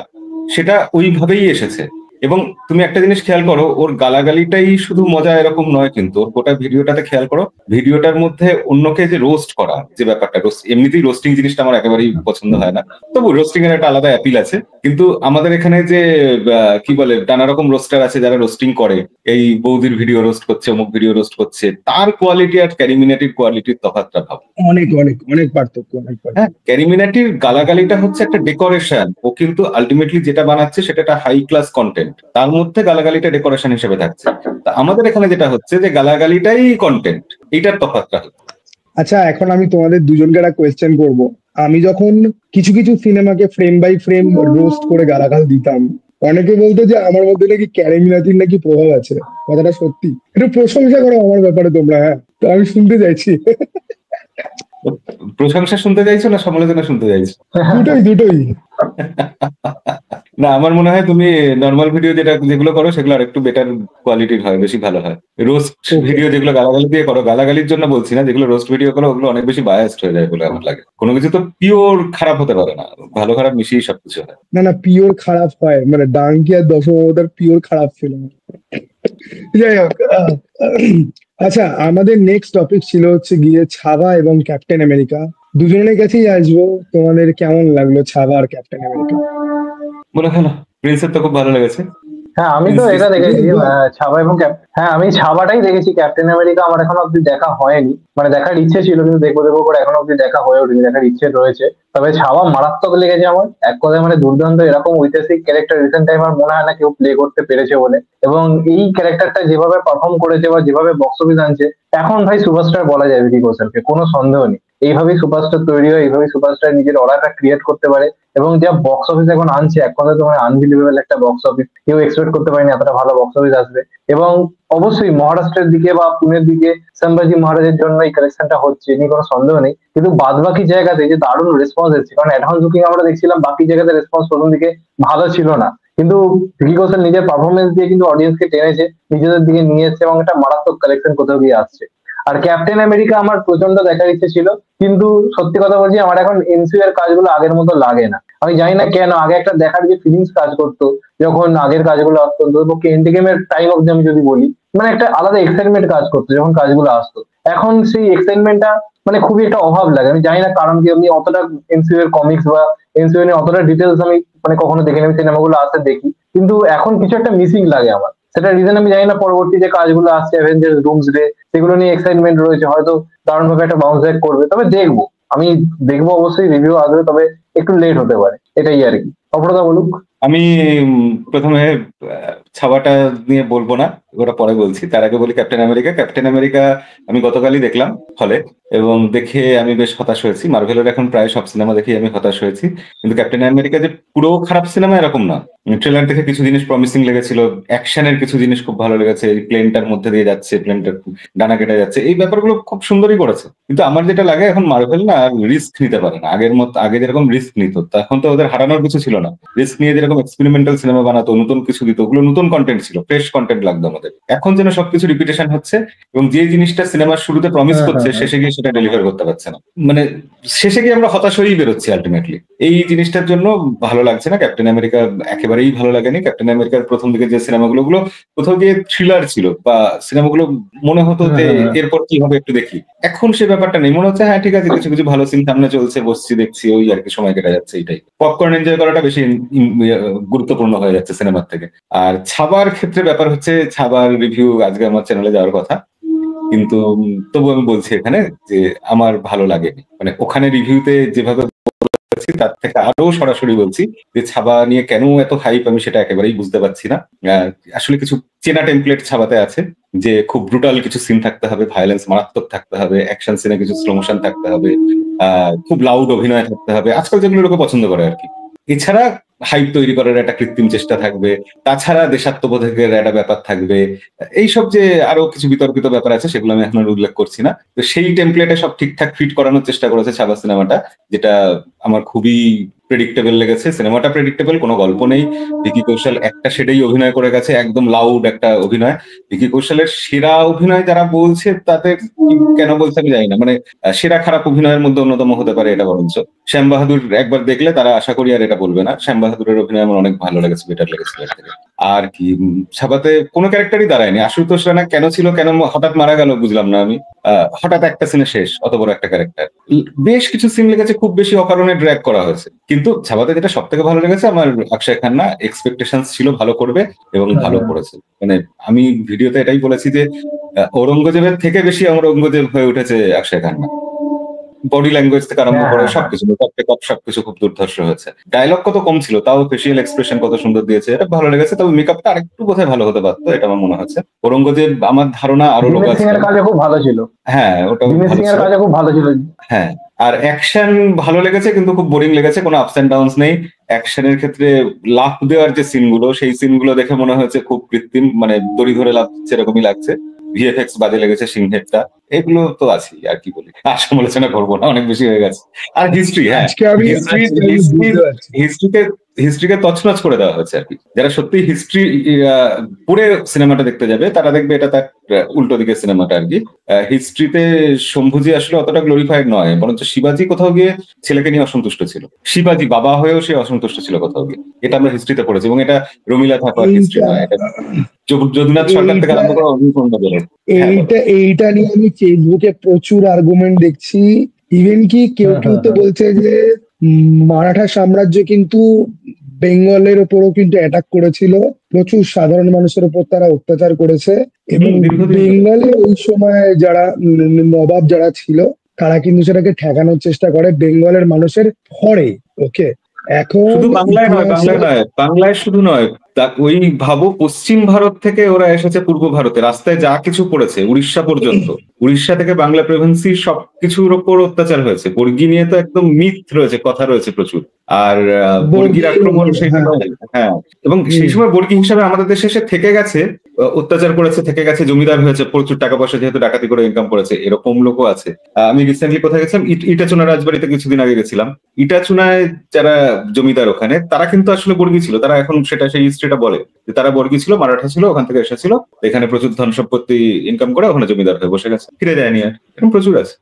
সেটা ওইভাবেই এসেছে। এবং তুমি একটা জিনিস খেয়াল করো, ওর গালাগালিটাই শুধু মজা এরকম নয়, কিন্তু ওর গোটা ভিডিওটাতে খেয়াল করো, ভিডিওটার মধ্যে অন্যকে যে রোস্ট করা, যে ব্যাপারটা, এমনিতেই রোস্টিং জিনিসটা আমার একেবারেই পছন্দ হয় না, তবু রোস্টিং এর একটা আলাদা অ্যাপিল আছে। কিন্তু আমাদের এখানে যে কি বলে, নানা রকম রোস্টার আছে যারা রোস্টিং করে, এই বৌদির ভিডিও রোস্ট করছে, অমুক ভিডিও রোস্ট করছে, তার কোয়ালিটি আর ক্যারিমিনেটির কোয়ালিটির তফাৎটা ভাবো। অনেক অনেক অনেক পার্থক্য, অনেক হ্যাঁ, পার্থক্য। ক্যারিমিনাটির গালাগালিটা হচ্ছে একটা ডেকোরেশন। ও কিন্তু আলটিমেটলি যেটা বানাচ্ছে সেটা একটা হাই ক্লাস কন্টেন্ট, তার মধ্যে গালাগালিটা ডেকোরেশন হিসেবে থাকছে। তা আমাদের এখানে যেটা হচ্ছে যে গালাগালিটাই কন্টেন্ট, এইটার তফাৎটা হচ্ছে। আচ্ছা, এখন আমি তোমাদের দুজনকে একটা কোয়েশ্চেন করব। আমি যখন কিছু কিছু সিনেমাকে ফ্রেম বাই ফ্রেম রোস্ট করে গালাগাল দিতাম, অনেকে বলতো যে আমার মধ্যে নাকি ক্যারিমিনাতির নাকি প্রভাব আছে। কথাটা সত্যি? একটু প্রশংসা করো আমার ব্যাপারে তোমরা, হ্যাঁ, তো আমি শুনতে চাইছি। তো প্রশংসা শুনতে চাইছো না সমালোচনা শুনতে চাইছো? দুটোই দুটোই। না, আমার মনে হয় তুমি নর্মাল ভিডিও যেগুলো করো সেগুলো আর একটু বেটার কোয়ালিটির হয়, বেশি ভালো হয়। রোস্ট ওকে। ভিডিও যেগুলো গালাগালি দিয়ে করো, গালাগালির জন্য বলছি না, যেগুলো রোস্ট ভিডিও করো ওগুলো অনেক বেশি বায়াসড হয়ে যায় বলে আমার লাগে। কোনো কিছু তো পিওর খারাপ হতে পারে না, ভালো খারাপ মিশিয়ে সবকিছু হয়। না না, পিওর খারাপ হয়, মানে ডাঙ্কি আর দশমতার পিওর খারাপ ছিল। যাই হোক, আচ্ছা, আমাদের নেক্সট টপিক ছিল হচ্ছে গিয়ে ছাবা এবং ক্যাপ্টেন আমেরিকা। দুজনের কাছেই আসবো, তোমাদের কেমন লাগলো ছাবা আর ক্যাপ্টেন আমেরিকা? মনে হয় না, প্রিন্সের তো খুব ভালো লেগেছে। হ্যাঁ আমি তো প্রিন্স এটা দেখেছি, প্রিন্স বল। ছাবা এবং হ্যাঁ আমি ছাবাটাই দেখেছি, ক্যাপ্টেন আমেরিকা আমার এখনো অব্দি দেখা হয়নি। মানে দেখার ইচ্ছে ছিল, কিন্তু দেখবো দেখবো করে এখনো অব্দি দেখা হয়ে ওঠেনি, দেখার ইচ্ছে রয়েছে। তবে ছাবা মারাত্মক লেগেছে আমার, এক কথায় মানে দুর্দান্ত। এরকম ঐতিহাসিক ক্যারেক্টার রিসেন্ট টাইম আমার মনে হয় না কেউ প্লে করতে পেরেছে বলে। এবং এই ক্যারেক্টারটা যেভাবে পারফর্ম করেছে বা যেভাবে বক্স অফিস আনছে, এখন ভাই সুপারস্টার বলা যায় ভিকি কৌশলকে, কোনো সন্দেহ নেই। এইভাবেই সুপারস্টার তৈরি হয়, এইভাবেই সুপারস্টার নিজের অরাটা ক্রিয়েট করতে পারে। এবং যা বক্স অফিস এখন আনছে, এক কথায় তো মানে আনবিলিভেবল একটা বক্স অফিস। কেউ এক্সপেক্ট করতে পারেনি এতটা ভালো বক্স অফিস আসবে। এবং অবশ্যই মহারাষ্ট্রের দিকে বা পুনের দিকে সম্ভাজি মহারাজের জন্য এই কালেকশনটা হচ্ছে, এ নিয়ে কোনো সন্দেহ নেই। কিন্তু বাদ বাকি জায়গাতে যে দারুণ রেসপন্স এসেছে, কারণ অ্যাডভান্স বুকিং আমরা দেখছিলাম, বাকি জায়গাতে রেসপন্স প্রথম দিকে ভালো ছিল না। কিন্তু ভিকি কৌশল নিজের পারফরমেন্স দিয়ে কিন্তু অডিয়েন্সকে টেনেছে, নিজেদের দিকে নিয়ে এসেছে, এবং একটা মারাত্মক কালেকশন কোথাও গিয়ে আসছে। আর ক্যাপ্টেন আমেরিকা আমার প্রচন্ড দেখার ইচ্ছে ছিল, কিন্তু সত্যি কথা বলছি আমার এখন এনসিউ এর কাজগুলো আগের মতো লাগে না। আমি জানি না কেন আগে একটা দেখার যে ফিলিংস কাজ করতো যখন আগের কাজগুলো আসতো, অন্ততপক্ষে এন্ড গেমের টাইম অব্দি আমি যদি বলি, মানে একটা আলাদা এক্সাইটমেন্ট কাজ করতো যখন কাজগুলো আসতো। এখন সেই এক্সাইটমেন্টটা মানে খুবই একটা অভাব লাগে। আমি জানি না কারণ কি, আমি অতটা এমসিইউ এর কমিক্স বা এমসিইউ এর অতটা ডিটেলস আমি মানে কখনো দেখিনি, আমি সিনেমাগুলো আসতে দেখি, কিন্তু এখন কিছু একটা মিসিং লাগে আমার। সেটা রিজন আমি জানি না। পরবর্তী যে কাজগুলো আসছে অ্যাভেঞ্জার্স ডুমসডে, সেগুলো নিয়ে এক্সাইটমেন্ট রয়েছে, হয়তো দারুণ ভাবে একটা বাউন্স ব্যাক করবে, তবে দেখবো। আমি দেখবো অবশ্যই, রিভিউ আসবে, তবে একটু লেট হতে পারে, এটাই আর কি। অপরদা বলুক। আমি প্রথমে ছাওয়াটা নিয়ে বলবো না, ওটা পরে বলছি। তার আগে বলি ক্যাপ্টেন আমেরিকা আমি গতকালই দেখলাম হলে, এবং দেখে আমি বেশ হতাশ হয়েছি। মার্ভেলের এখন প্রায় সব সিনেমা দেখে আমি হতাশ হয়েছি, কিন্তু ক্যাপ্টেন আমেরিকা যে পুরো খারাপ সিনেমা এরকম না। ট্রেলার দেখে কিছু জিনিস প্রমিসিং লেগেছিল, অ্যাকশনের কিছু জিনিস খুব ভালো লেগেছে, এই প্লেনটার মধ্যে দিয়ে যাচ্ছে, প্লেনটার ডানা কেটে যাচ্ছে, এই ব্যাপারগুলো খুব সুন্দরই করেছে। কিন্তু আমার যেটা লাগে, এখন মার্ভেল না রিস্ক নিতে পারে না আগের মতো। আগে যেরকম রিস্ক নিত, তখন তো ওদের হারানোর কিছু ছিল না। রিস্ক নিয়ে যেরকম এক্সপেরিমেন্টাল সিনেমা বানাতো, নতুন কিছু দিত, ওগুলো নতুন কন্টেন্ট ছিল, ফ্রেশ কন্টেন্ট লাগতো আমাদের। এখন যেন সবকিছু রিপিটেশন হচ্ছে, এবং যে জিনিসটা সিনেমার শুরুতে প্রমিস করছে শেষে গিয়ে সেটা ডেলিভার করতে পারছে না। মানে শেষে গিয়ে আমরা হতাশ হয়েই বেরোচ্ছি আলটিমেটলি। এই জিনিসটার জন্য ভালো লাগছে না। ক্যাপ্টেন আমেরিকা একেবারেই ভালো লাগেনি। ক্যাপ্টেন আমেরিকার প্রথম দিকে যে সিনেমাগুলো, ওগুলো কোথাও গিয়ে থ্রিলার ছিল, বা সিনেমাগুলো মনে হতো যে এরপর কি হবে একটু দেখি। এখন সে ব্যাপারটা নেই, মনে হচ্ছে হ্যাঁ ঠিক আছে, কিছু কিছু ভালো সিন সামনে চলছে, বসছি দেখছি, ওই আর কি সময় কেটে যাচ্ছে। এটাই পপকর্ন এনজয় করাটা বেশি গুরুত্বপূর্ণ হয়ে যাচ্ছে সিনেমার থেকে। আর ছাবার ক্ষেত্রে ব্যাপার হচ্ছে, ছাবার রিভিউ আজকে আমার চ্যানেলে যাওয়ার কথা, কিন্তু তবু আমি বলছি এখানে যে আমার ভালো লাগেনি। মানে ওখানে রিভিউতে যেভাবে বলেছি তার থেকে আরো সরাসরি বলছি যে ছাবা নিয়ে কেন এত হাইপ, আমি সেটা একেবারেই বুঝতে পারছি না। আসলে কিছু চেনা টেমপ্লেট ছাবাতে আছে, যে খুব ব্রুটাল কিছু সিন থাকতে হবে, ভায়োলেন্স মারাত্মক থাকতে হবে, অ্যাকশন সিনে কিছু স্লো মোশন থাকতে হবে, খুব লাউড অভিনয় থাকতে হবে, আজকাল যেগুলো লোকে পছন্দ করে আর কি। এছাড়া হাইপ তৈরি করার একটা কৃত্রিম চেষ্টা থাকবে, তাছাড়া দেশাত্মবোধকের একটা ব্যাপার থাকবে, এইসব যে আরো কিছু বিতর্কিত ব্যাপার আছে সেগুলো আমি এখন আর উল্লেখ করছি না। তো সেই টেমপ্লেটে সব ঠিকঠাক ফিট করানোর চেষ্টা করেছে ছাবা সিনেমাটা, যেটা আমার খুবই প্রেডিক্টেবল লেগেছে। সিনেমাটা প্রেডিক্টেবল, কোনো গল্প নেই। ভিকি কৌশল একটা সেটাই অভিনয় করে গেছে, একদম লাউড একটা অভিনয়। ভিকি কৌশলের সেরা অভিনয় যারা বলছে তাদের কেন বলছে আমি জানি না, মানে সেরা খারাপ অভিনয়ের মধ্যে অন্যতম হতে পারে এটা বরঞ্চ। শ্যাম বাহাদুর একবার দেখলে তারা আশা করি আর এটা বলবে না। শ্যাম বাহাদুরের অভিনয় আমার অনেক ভালো লেগেছে, বেটার লেগেছে এর থেকে। আর কি ছাপাতে কোনো ক্যারেক্টারই দাঁড়ায়নি। আশুতোষ রানা কেন ছিল, কেন হঠাৎ মারা গেল বুঝলাম না আমি। হঠাৎ একটা সিনে শেষ, অত বড় একটা ক্যারেক্টার। বেশ কিছু সিন লেগেছে খুব বেশি অকারণে ড্র্যাগ করা হয়েছে। কিন্তু ছাপাতে যেটা সব থেকে ভালো লেগেছে আমার, অক্ষয় খান্না এক্সপেকটেশন ছিল ভালো করবে এবং ভালো করেছে। মানে আমি ভিডিওতে এটাই বলেছি যে ঔরঙ্গজেবের থেকে বেশি ঔরঙ্গজেব হয়ে উঠেছে অক্ষয় খান্না। বডি ল্যাঙ্গুয়েজ থেকে আরম্ভ করে সবকিছু, সবকিছু খুব দুর্ধর্ষ হয়েছে। ডায়লগ কত কম ছিল, তাও ফেসিয়াল এক্সপ্রেশন কত সুন্দর দিয়েছে, এটা ভালো লেগেছে। তবে মেকআপটা আরেকটু বোধহয় ভালো হতে পারতো, এটা আমার মনে হচ্ছে। ঔরঙ্গজেব আমার ধারণা আরো লোক আছে, কাজে খুব ভালো ছিল। হ্যাঁ ওটা কাজে খুব ভালো ছিল। হ্যাঁ, আর অ্যাকশন ভালো লেগেছে, কিন্তু খুব বোরিং লেগেছে, কোনো আপস এন্ড ডাউনস নেই। অ্যাকশনের ক্ষেত্রে লাফ দেওয়ার যে সিনগুলো, সেই সিনগুলো দেখে মনে হয়েছে খুব কৃত্রিম, মানে দড়ি ধরে লাফ সেরকমই লাগছে। ভিএফএক্স বাজে লেগেছে, সিংহেরটা, এগুলো তো আছেই। আর কি বলি, আর সমালোচনা করবো না, অনেক বেশি হয়ে গেছে। আর হিস্ট্রি, হ্যাঁ হিস্ট্রিকে তছনছ করে দেওয়া হয়েছে আর কি। যারা সত্যি হিস্ট্রি পড়ে সিনেমাটা দেখতে যাবে তারা দেখবে এটা তার উল্টো দিকে সিনেমাটা আর কি। হিস্ট্রিতে শম্ভুজি আসলে অতটা গ্লোরিফাইড নয়, বরঞ্চ শিবাজি কোথাও গিয়ে ছেলেকে নিয়ে অসন্তুষ্ট ছিল। শিবাজি বাবা হয়েও সে অসন্তুষ্ট ছিল কোথাও গিয়ে, এটা আমরা হিস্ট্রিতে পড়েছি। এবং এটা রমিলা থাপার হিস্ট্রি নয়, এটা যদুনাথ সরকার থেকে আরম্ভ করে অভিনন্দ বলে। এইটা নিয়ে আমি ফেসবুকে প্রচুর আর্গুমেন্ট দেখছি। ইভেন কি কেউ কেউ তো বলছে যে মারাঠা সাম্রাজ্য কিন্তু বেঙ্গলের ওপরও কিন্তু অ্যাটাক করেছিল, প্রচুর সাধারণ মানুষের উপর তারা অত্যাচার করেছে। এবং বেঙ্গলে ওই সময় যারা নবাব যারা ছিল তারা কিন্তু সেটাকে ঠেকানোর চেষ্টা করে বেঙ্গলের মানুষের ফরে। ওকে, এখন শুধু বাংলায় নয়, বাংলায় শুধু নয়, ওই ভাবো পশ্চিম ভারত থেকে ওরা এসেছে পূর্ব ভারতে, রাস্তায় যা কিছু করেছে, উড়িষ্যা পর্যন্ত, উড়িষ্যা থেকে বাংলা প্রেভেন্সি সবকিছুর ওপর অত্যাচার হয়েছে। বর্গি নিয়ে তো একদম মিথ রয়েছে, কথা রয়েছে প্রচুর। আর বর্গির আক্রমণ সেটা, হ্যাঁ, এবং সেই সময় বর্গি হিসাবে আমাদের দেশে এসে থেকে গেছে, অত্যাচার করেছে, থেকে গেছে, জমিদার হয়েছে, প্রচুর টাকা পয়সা যেহেতু ডাকাতি করে ইনকাম করেছে, এরকম লোকও আছে। আমি রিসেন্টলি কোথায় গেছিলাম, ইটাচুনা রাজবাড়িতে কিছুদিন আগে গেছিলাম। ইটাচুনায় যারা জমিদার ওখানে, তারা কিন্তু আসলে বর্গি ছিল। তারা এখন সেটা সেই হিস্ট্রিটা বলে যে তারা বর্গি ছিল, মারাঠা ছিল, ওখান থেকে এসেছিল, এখানে প্রচুর ধন সম্পত্তি ইনকাম করে ওখানে জমিদার হয়ে বসে গেছে, ফিরে যায়নি আর। এরকম প্রচুর আছে।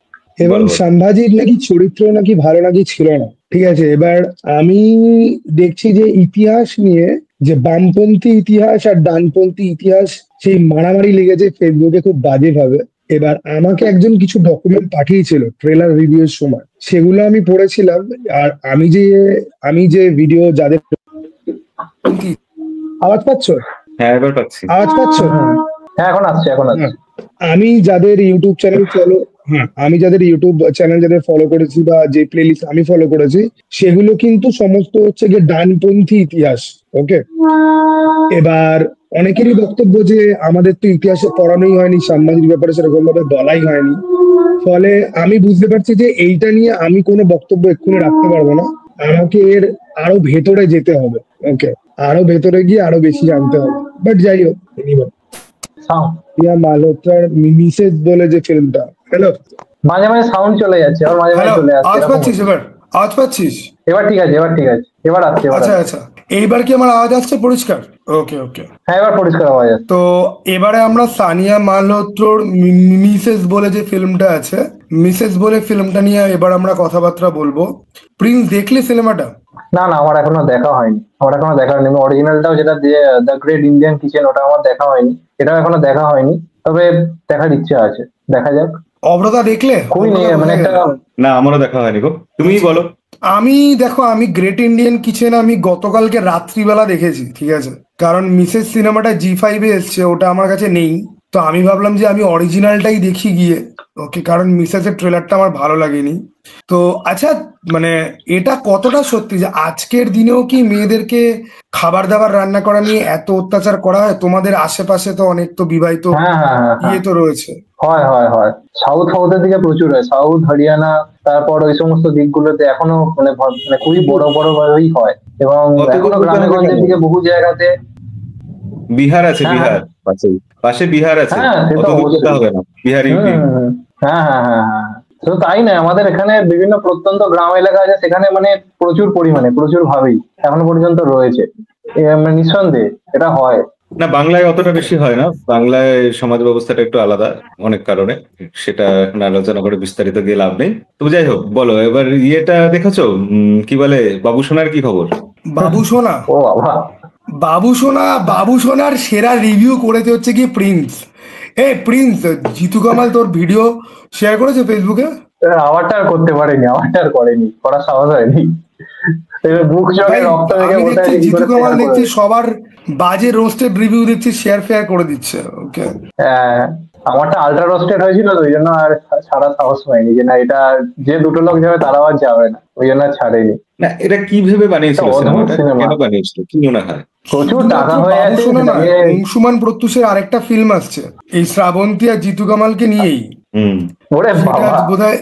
এবং সম্ভাজির নাকি চরিত্র নাকি ভালো নাকি ছিল না, ঠিক আছে, এবার আমি দেখছি যে ইতিহাস নিয়ে, যে বামপন্থী ইতিহাস আর ডানপন্থী ইতিহাস, সেই মারামারি লেগেছে ফেসবুকে খুব বাজে ভাবে। এবার আমাকে একজন কিছু ডকুমেন্ট পাঠিয়েছিল ট্রেলার রিভিউর সময়, সেগুলো আমি পড়েছিলাম। আর আমি যে ভিডিও যাদের, আওয়াজ পাচ্ছ? হ্যাঁ, এবার পাচ্ছি। আওয়াজ পাচ্ছ? হ্যাঁ, এখন আসছে, এখন আসছে। হ্যাঁ, আমি যাদের ইউটিউব চ্যানেল ফলো হ্যাঁ, আমি যাদের ইউটিউব চ্যানেল যাদের ফলো করেছি বা যে প্লেলিস্ট আমি ফলো করেছি, সেগুলো কিন্তু সমস্ত হচ্ছে গিয়ে ডানপন্থী ইতিহাস। ওকে, এবার অনেকেরই বক্তব্য যে আমাদের তো ইতিহাসে পড়ানোই হয়নি, সাম্মাজিক ব্যাপারে সেরকম ভাবে বলাই হয়নি। ফলে আমি বুঝতে পারছি যে এইটা নিয়ে আমি কোনো বক্তব্য এক্ষুনি রাখতে পারবো না। আমাকে এর আরো ভেতরে যেতে হবে। ওকে, আরো ভেতরে গিয়ে আরো বেশি জানতে হবে। বাট যাই হোক, anyway, Sound- প্রিয়া মালহোত্রার মিসেস বলে যে ফিল্মটা, হ্যালো মাঝে মাঝে সাউন্ড চলে যাচ্ছে, আর মাঝে মাঝে হ্যালো, চলে আসছে, আওয়াজ এরকম পাচ্ছিস? হচ্ছে। এবার আওয়াজ পাচ্ছিস? এবার ঠিক আছে, এবার ঠিক আছে, এবার আসছে, এবার আচ্ছা আসছে। আচ্ছা, এইবার কি আমার আওয়াজ আসছে পরিষ্কার? ওকে ওকে। হ্যাঁ, এবার পরিষ্কার আওয়াজ আসছে। তো এবারে আমরা সানিয়া মালহোত্রর মিসেস বলে যে ফিল্মটা আছে, মিসেস বলে ফিল্মটা নিয়ে এবার আমরা কথাবার্তা বলবো। প্রিন্স, দেখলে সিনেমাটা? না না, আমার এখনো দেখা হয়নি, আমার এখনো দেখা হয়নি। অরিজিনালটাও যেটা দিয়ে দ্য গ্রেট ইন্ডিয়ান কিচেন, ওটা আমার দেখা হয়নি, এটাও এখনো দেখা হয়নি। তবে দেখার ইচ্ছা আছে, দেখা যাক। অব্রতা দেখলে? খুবই অব্রতা মানে কোথায় একটা, গেল? না, আমারও দেখা হয়নি গো, তুমিই বলো। আমি গ্রেট ইন্ডিয়ান কিচেন আমি গতকালকে রাত্রিবেলা দেখেছি, ঠিক আছে? কারণ মিসেস সিনেমাটা জি5-এ এসছে, ওটা আমার কাছে নেই। তো আমি ভাবলাম যে আমি অরিজিনালটাই দেখি গিয়ে। ওকে, কারণ মিসেসের ট্রেলারটা আমার ভালো লাগেনি। তো আচ্ছা, মানে এটা কতটা সত্যি যে আজকের দিনেও কি মেয়েদেরকে খাবার দাবার রান্না করা নিয়ে এত অত্যাচার করা হয়? তোমাদের আশেপাশে তো অনেক তো বিবাহিত হ্যাঁ হ্যাঁ হ্যাঁ হ্যাঁ, তো রয়েছে। হয় হয় হয়। সাউথের দিকে প্রচুর হয়, সাউথ, হরিয়ানা, তারপর ওই সমস্ত দিকগুলোতে এখনো মানে খুবই বড় বড় ভাবেই হয়। এবং অত দূর এখনো যেতে গ্রামে হবে গঞ্জের কেন? দিকে বহু জায়গাতে। বিহার আছে, হ্যাঁ বিহার পাশেই, পাশে বিহার আছে। হ্যাঁ, সে অত তো দূর যেতে অবশ্যই। হবে না, বিহার হুম ইউপি। হুম, হুম। হ্যাঁ হ্যাঁ হ্যাঁ হ্যাঁ হ্যাঁ। শুধু তাই নয়, আমাদের এখানে বিভিন্ন প্রত্যন্ত গ্রাম এলাকা আছে, সেখানে মানে প্রচুর পরিমাণে, প্রচুর ভাবেই এখনো পর্যন্ত রয়েছে। মানে নিঃসন্দেহে এটা হয়। না, বাংলায় অতটা বেশি হয় না, বাংলায় সমাজ ব্যবস্থাটা একটু আলাদা অনেক কারণে। সেটা এখন আলোচনা করে বিস্তারিত গিয়ে লাভ নেই। তো যাই হোক, বলো এবার, ইয়েটা দেখেছো? কি বলে, বাবু সোনার কি খবর? বাবু সোনা, ও বাবা, বাবু সোনার সেরা রিভিউ করেছে হচ্ছে কি প্রিন্স। প্রিন্স, জিতু কামাল তোর ভিডিও শেয়ার করেছে ফেসবুকে? আমারটা আর করতে পারেনি, আমারটা আর করেনি, করার সাহস হয়নি। এবার বুক চোখে ভাই, রক্ত দেখে আমি বসে দেখছি আছে, কি জিতু করে কামাল শেয়ার দেখছি করবে। সবার বাজে রোস্টেড রিভিউ দেখছি শেয়ার ফেয়ার করে দিচ্ছে। ওকে, আহ, আমারটা আল্ট্রা রোস্টেড হয়েছিল তো, ওই জন্য আর ছাড়া সাহস পাইনি, যে না এটা যে দুটো লোক যাবে তারাও আর যাবে না, ওই জন্য আর ছাড়েনি। না, এটা কি ভেবে একটা বানিয়েছিল অদ্ভুত সিনেমাটা? সিনেমা, কেন বানিয়েছিল কি মনে হয়? প্রচুর টাকা শুধুমাত্র হয়ে বাবু আছে সোনা নয়, সেটাকে। অংশুমান প্রত্যুষের আরেকটা ফিল্ম আসছে এই শ্রাবন্তী আর জিতু কামালকে নিয়েই। হুম। ওরে সেটা বাবা, বোধহয়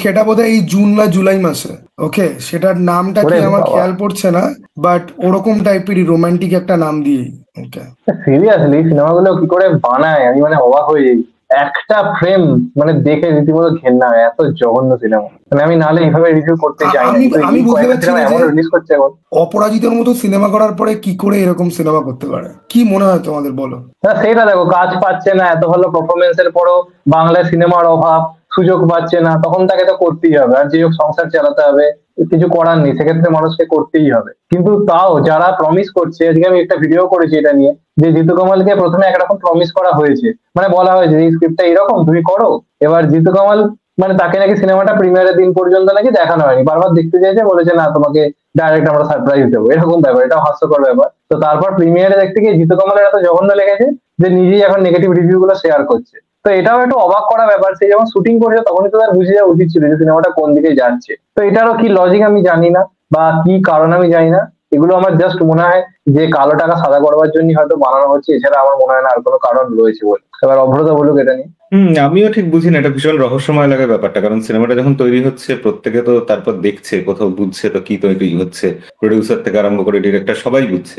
সেটা বোধহয় এই জুন না জুলাই মাসে। ওকে, সেটার নামটা কি ওরে আমার বাবা, খেয়াল পড়ছে না, বাট ওরকম টাইপেরই রোমান্টিক একটা নাম দিয়েই। ওকে, সিরিয়াসলি সিনেমাগুলো কি করে বানায়, আমি মানে অবাক হয়ে যাই। একটা ফ্রেম মানে দেখে রীতিমতো ঘেন্না হয়, এত জঘন্য সিনেমা। মানে আমি নাহলে এইভাবে রিভিউ করতে চাই না, আমি কিন্তু আমি এই বুঝতে কয়েকটা পারছি সিনেমা না যে এমন রিলিজ করছে এখন। অপরাজিতার মতো সিনেমা করার পরে কি করে এরকম সিনেমা করতে পারে, কি মনে হয় তোমাদের, বলো? না সেটা দেখো, কাজ পাচ্ছে না, এত ভালো পারফরমেন্স এর পরও বাংলা সিনেমার অভাব, সুযোগ পাচ্ছে না, তখন তাকে তো করতেই হবে। আর যে হোক সংসার চালাতে হবে, কিছু করার নেই, সেক্ষেত্রে মানুষকে করতেই হবে। কিন্তু তাও যারা প্রমিস করছে, আজকে আমি একটা ভিডিও করেছি এটা নিয়ে, যে জিতু কামালকে প্রথমে একরকম প্রমিস করা হয়েছে, মানে বলা হয়েছে এই স্ক্রিপ্টটা এরকম তুমি করো। এবার জিতু কামাল মানে তাকে নাকি সিনেমাটা প্রিমিয়ারের দিন পর্যন্ত নাকি দেখানো হয়নি, বারবার দেখতে চাইছে, বলেছে না তোমাকে ডাইরেক্ট আমরা সারপ্রাইজ দেবো, এরকম ব্যাপার, এটাও হাস্যকর ব্যাপার। তো তারপর প্রিমিয়ারে দেখতে গিয়ে জিতু কামালের এত জঘন্য লেগেছে যে নিজেই এখন নেগেটিভ রিভিউ গুলো শেয়ার করছে। তো এটাও একটু অবাক করা ব্যাপার, সে যখন শুটিং করছে তখনই তো তার বুঝে যাওয়া উচিত ছিল যে সিনেমাটা কোন দিকে যাচ্ছে। তো এটারও কি লজিক আমি জানি না, বা কি কারণ আমি জানি না। এগুলো আমার জাস্ট মনে হয় যে কালো টাকা সাদা করবার জন্য হয়তো বানানো হচ্ছে, এছাড়া আমার মনে হয় না আর কোনো কারণ রয়েছে বলে। এবার অভ্রতা বলুক এটা নিয়ে। আমিও ঠিক বুঝি না, এটা ভীষণ রহস্যময় লাগে ব্যাপারটা। কারণ সিনেমাটা যখন তৈরি হচ্ছে, প্রত্যেকে তো তারপর দেখছে, কোথাও বুঝছে তো কি তৈরি হচ্ছে, প্রডিউসার থেকে আরম্ভ করে ডিরেক্টর সবাই বুঝছে।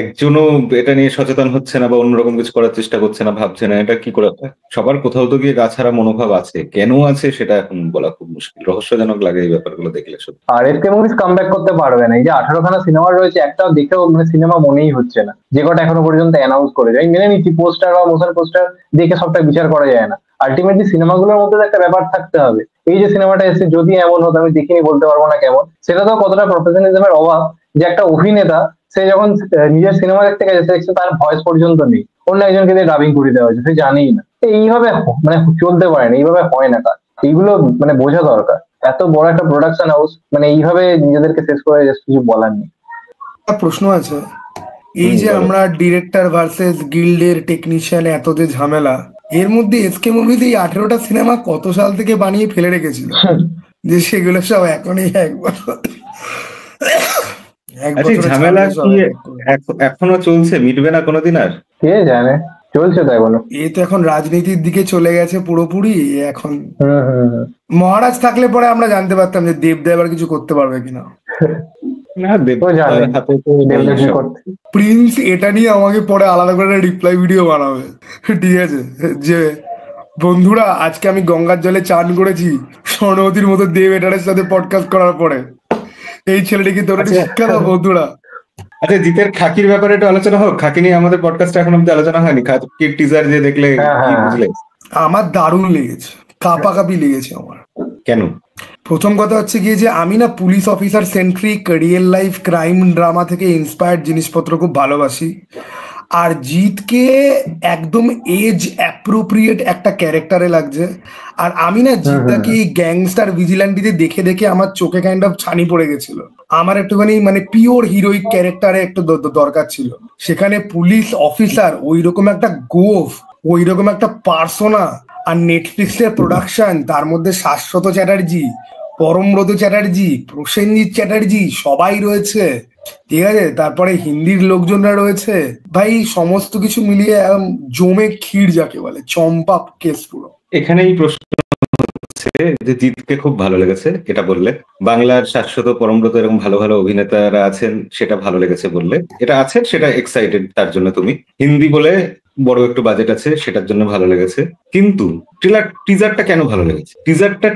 একজনও এটা নিয়ে সচেতন হচ্ছে না বা অন্যরকম কিছু করার চেষ্টা করছে না, ভাবছে না এটা কি করে হয়। সবার কোথাও তো গিয়ে গা ছাড়া মনোভাব আছে, কেন আছে সেটা এখন বলা খুব মুশকিল, রহস্যজনক লাগে এই ব্যাপারগুলো দেখলে সত্যি। আর এসকে মুভিজ কামব্যাক করতে পারবে না, এই যে 18খানা সিনেমা রয়েছে, একটাও দেখেও মানে সিনেমা মনেই হচ্ছে না, যে কটা এখনো পর্যন্ত অ্যানাউন্স করেছে। আমি মেনে নিচ্ছি পোস্টার বা মোশন পোস্টার দেখে সবটা বিচার করা যায় না, আলটিমেটলি সিনেমাগুলোর মধ্যে তো একটা ব্যাপার থাকতে হবে। এই যে সিনেমাটা এসে যদি এমন হতো, আমি দেখিনি বলতে পারবো না কেমন, সেটা তো কতটা প্রফেশনালিজমের অভাব যে একটা অভিনেতা সে যখন নিজের সিনেমা দেখতে গেছে সে দেখছে তার ভয়েস পর্যন্ত নেই, অন্য একজনকে দিয়ে ডাবিং করে দেওয়া হয়েছে, সে জানেই না। তো এইভাবে মানে চলতে পারে না, এইভাবে হয় না কাজ। এইগুলো মানে বোঝা দরকার। এত বড় একটা প্রোডাকশন হাউস মানে এইভাবে নিজেদেরকে শেষ করে just কিছু বলার নেই। একটা প্রশ্ন আছে, এই যে বলো। আমরা ডিরেক্টর ভার্সেস গিল্ডের টেকনিশিয়ান এত যে ঝামেলা, এর মধ্যে এসকে মুভিতে এই 18টা সিনেমা কত সাল থেকে বানিয়ে ফেলে রেখেছিল, যে সেগুলো সব এখনই এক বছর এক আচ্ছা, এই বছরে ঝামেলা ছাড়বে সব কি এক এক করে। এখনো চলছে, মিটবে না কোনোদিন আর? কে জানে, চলছে তো এখনো। এ তো এখন রাজনীতির দিকে চলে গেছে পুরোপুরি এখন। হম। মহারাজ থাকলে পরে আমরা জানতে পারতাম যে দেবদেব আর কিছু করতে পারবে কিনা। না, দেব ও জানে হাতে তো নেই ডেভেলপ সব। করতে। প্রিন্স এটা নিয়ে আমাকে পরে আলাদা করে রিপ্লাই ভিডিও বানাবে, ঠিক আছে, যে বন্ধুরা আজকে আমি গঙ্গার জলে চান করেছি স্বর্ণবতীর মতো দেব এটারের সাথে পডকাস্ট করার পরে, এই ছেলেটিকে তোর একটু আচ্ছা, শিক্ষা দাও বন্ধুরা। আচ্ছা, জিতের খাকির ব্যাপারে একটু আলোচনা হোক। খাকি নিয়ে আমাদের পডকাস্টে এখন অব্দি আলোচনা হয়নি। খাকির টিজার যে দেখলে হ্যাঁ, কি হ্যাঁ। বুঝলে? আমার দারুণ লেগেছে, কাঁপাকাঁপি লেগেছে আমার। কেন? প্রথম কথা হচ্ছে গিয়ে যে আমি না police officer centric real life crime drama থেকে ইন্সপায়ার্ড জিনিসপত্র খুব ভালোবাসি। আর জিতকে একদম এজ অ্যাপ্রোপ্রিয়েট একটা ক্যারেক্টারে লাগছে। আর আমি না জিতটাকে এই গ্যাংস্টার ভিজিল্যান্টিতে দেখে দেখে আমার চোখে কাইন্ড অফ ছানি পড়ে গেছিল। আমার একটুখানি মানে পিওর হিরোইক ক্যারেক্টারে একটু দরকার ছিল। সেখানে পুলিশ অফিসার ওই রকম একটা গোফ, ওই রকম একটা পার্সোনা, আর নেটফ্লিক্সের প্রোডাকশন, তার মধ্যে শাশ্বত চ্যাটার্জি, পরমব্রত চ্যাটার্জি, প্রসেনজিৎ চ্যাটার্জি সবাই রয়েছে, ঠিক আছে, তারপরে হিন্দির লোকজনরা রয়েছে। ভাই সমস্ত কিছু মিলিয়ে একদম জমে ক্ষীর যাকে বলে, চম্পা কেস পুরো। এখানেই প্রশ্ন হচ্ছে যে জিতকে খুব ভালো লেগেছে এটা বললে, বাংলার শাশ্বত পরমব্রত এরকম ভালো ভালো অভিনেতারা আছেন সেটা ভালো লেগেছে বললে, এটা আছেন সেটা এক্সাইটেড তার জন্য তুমি। হিন্দি বলে বড় একটু বাজেট আছে সেটার জন্য ভালো লেগেছে। কিন্তু টিজারটা কেন ভালো লেগেছে?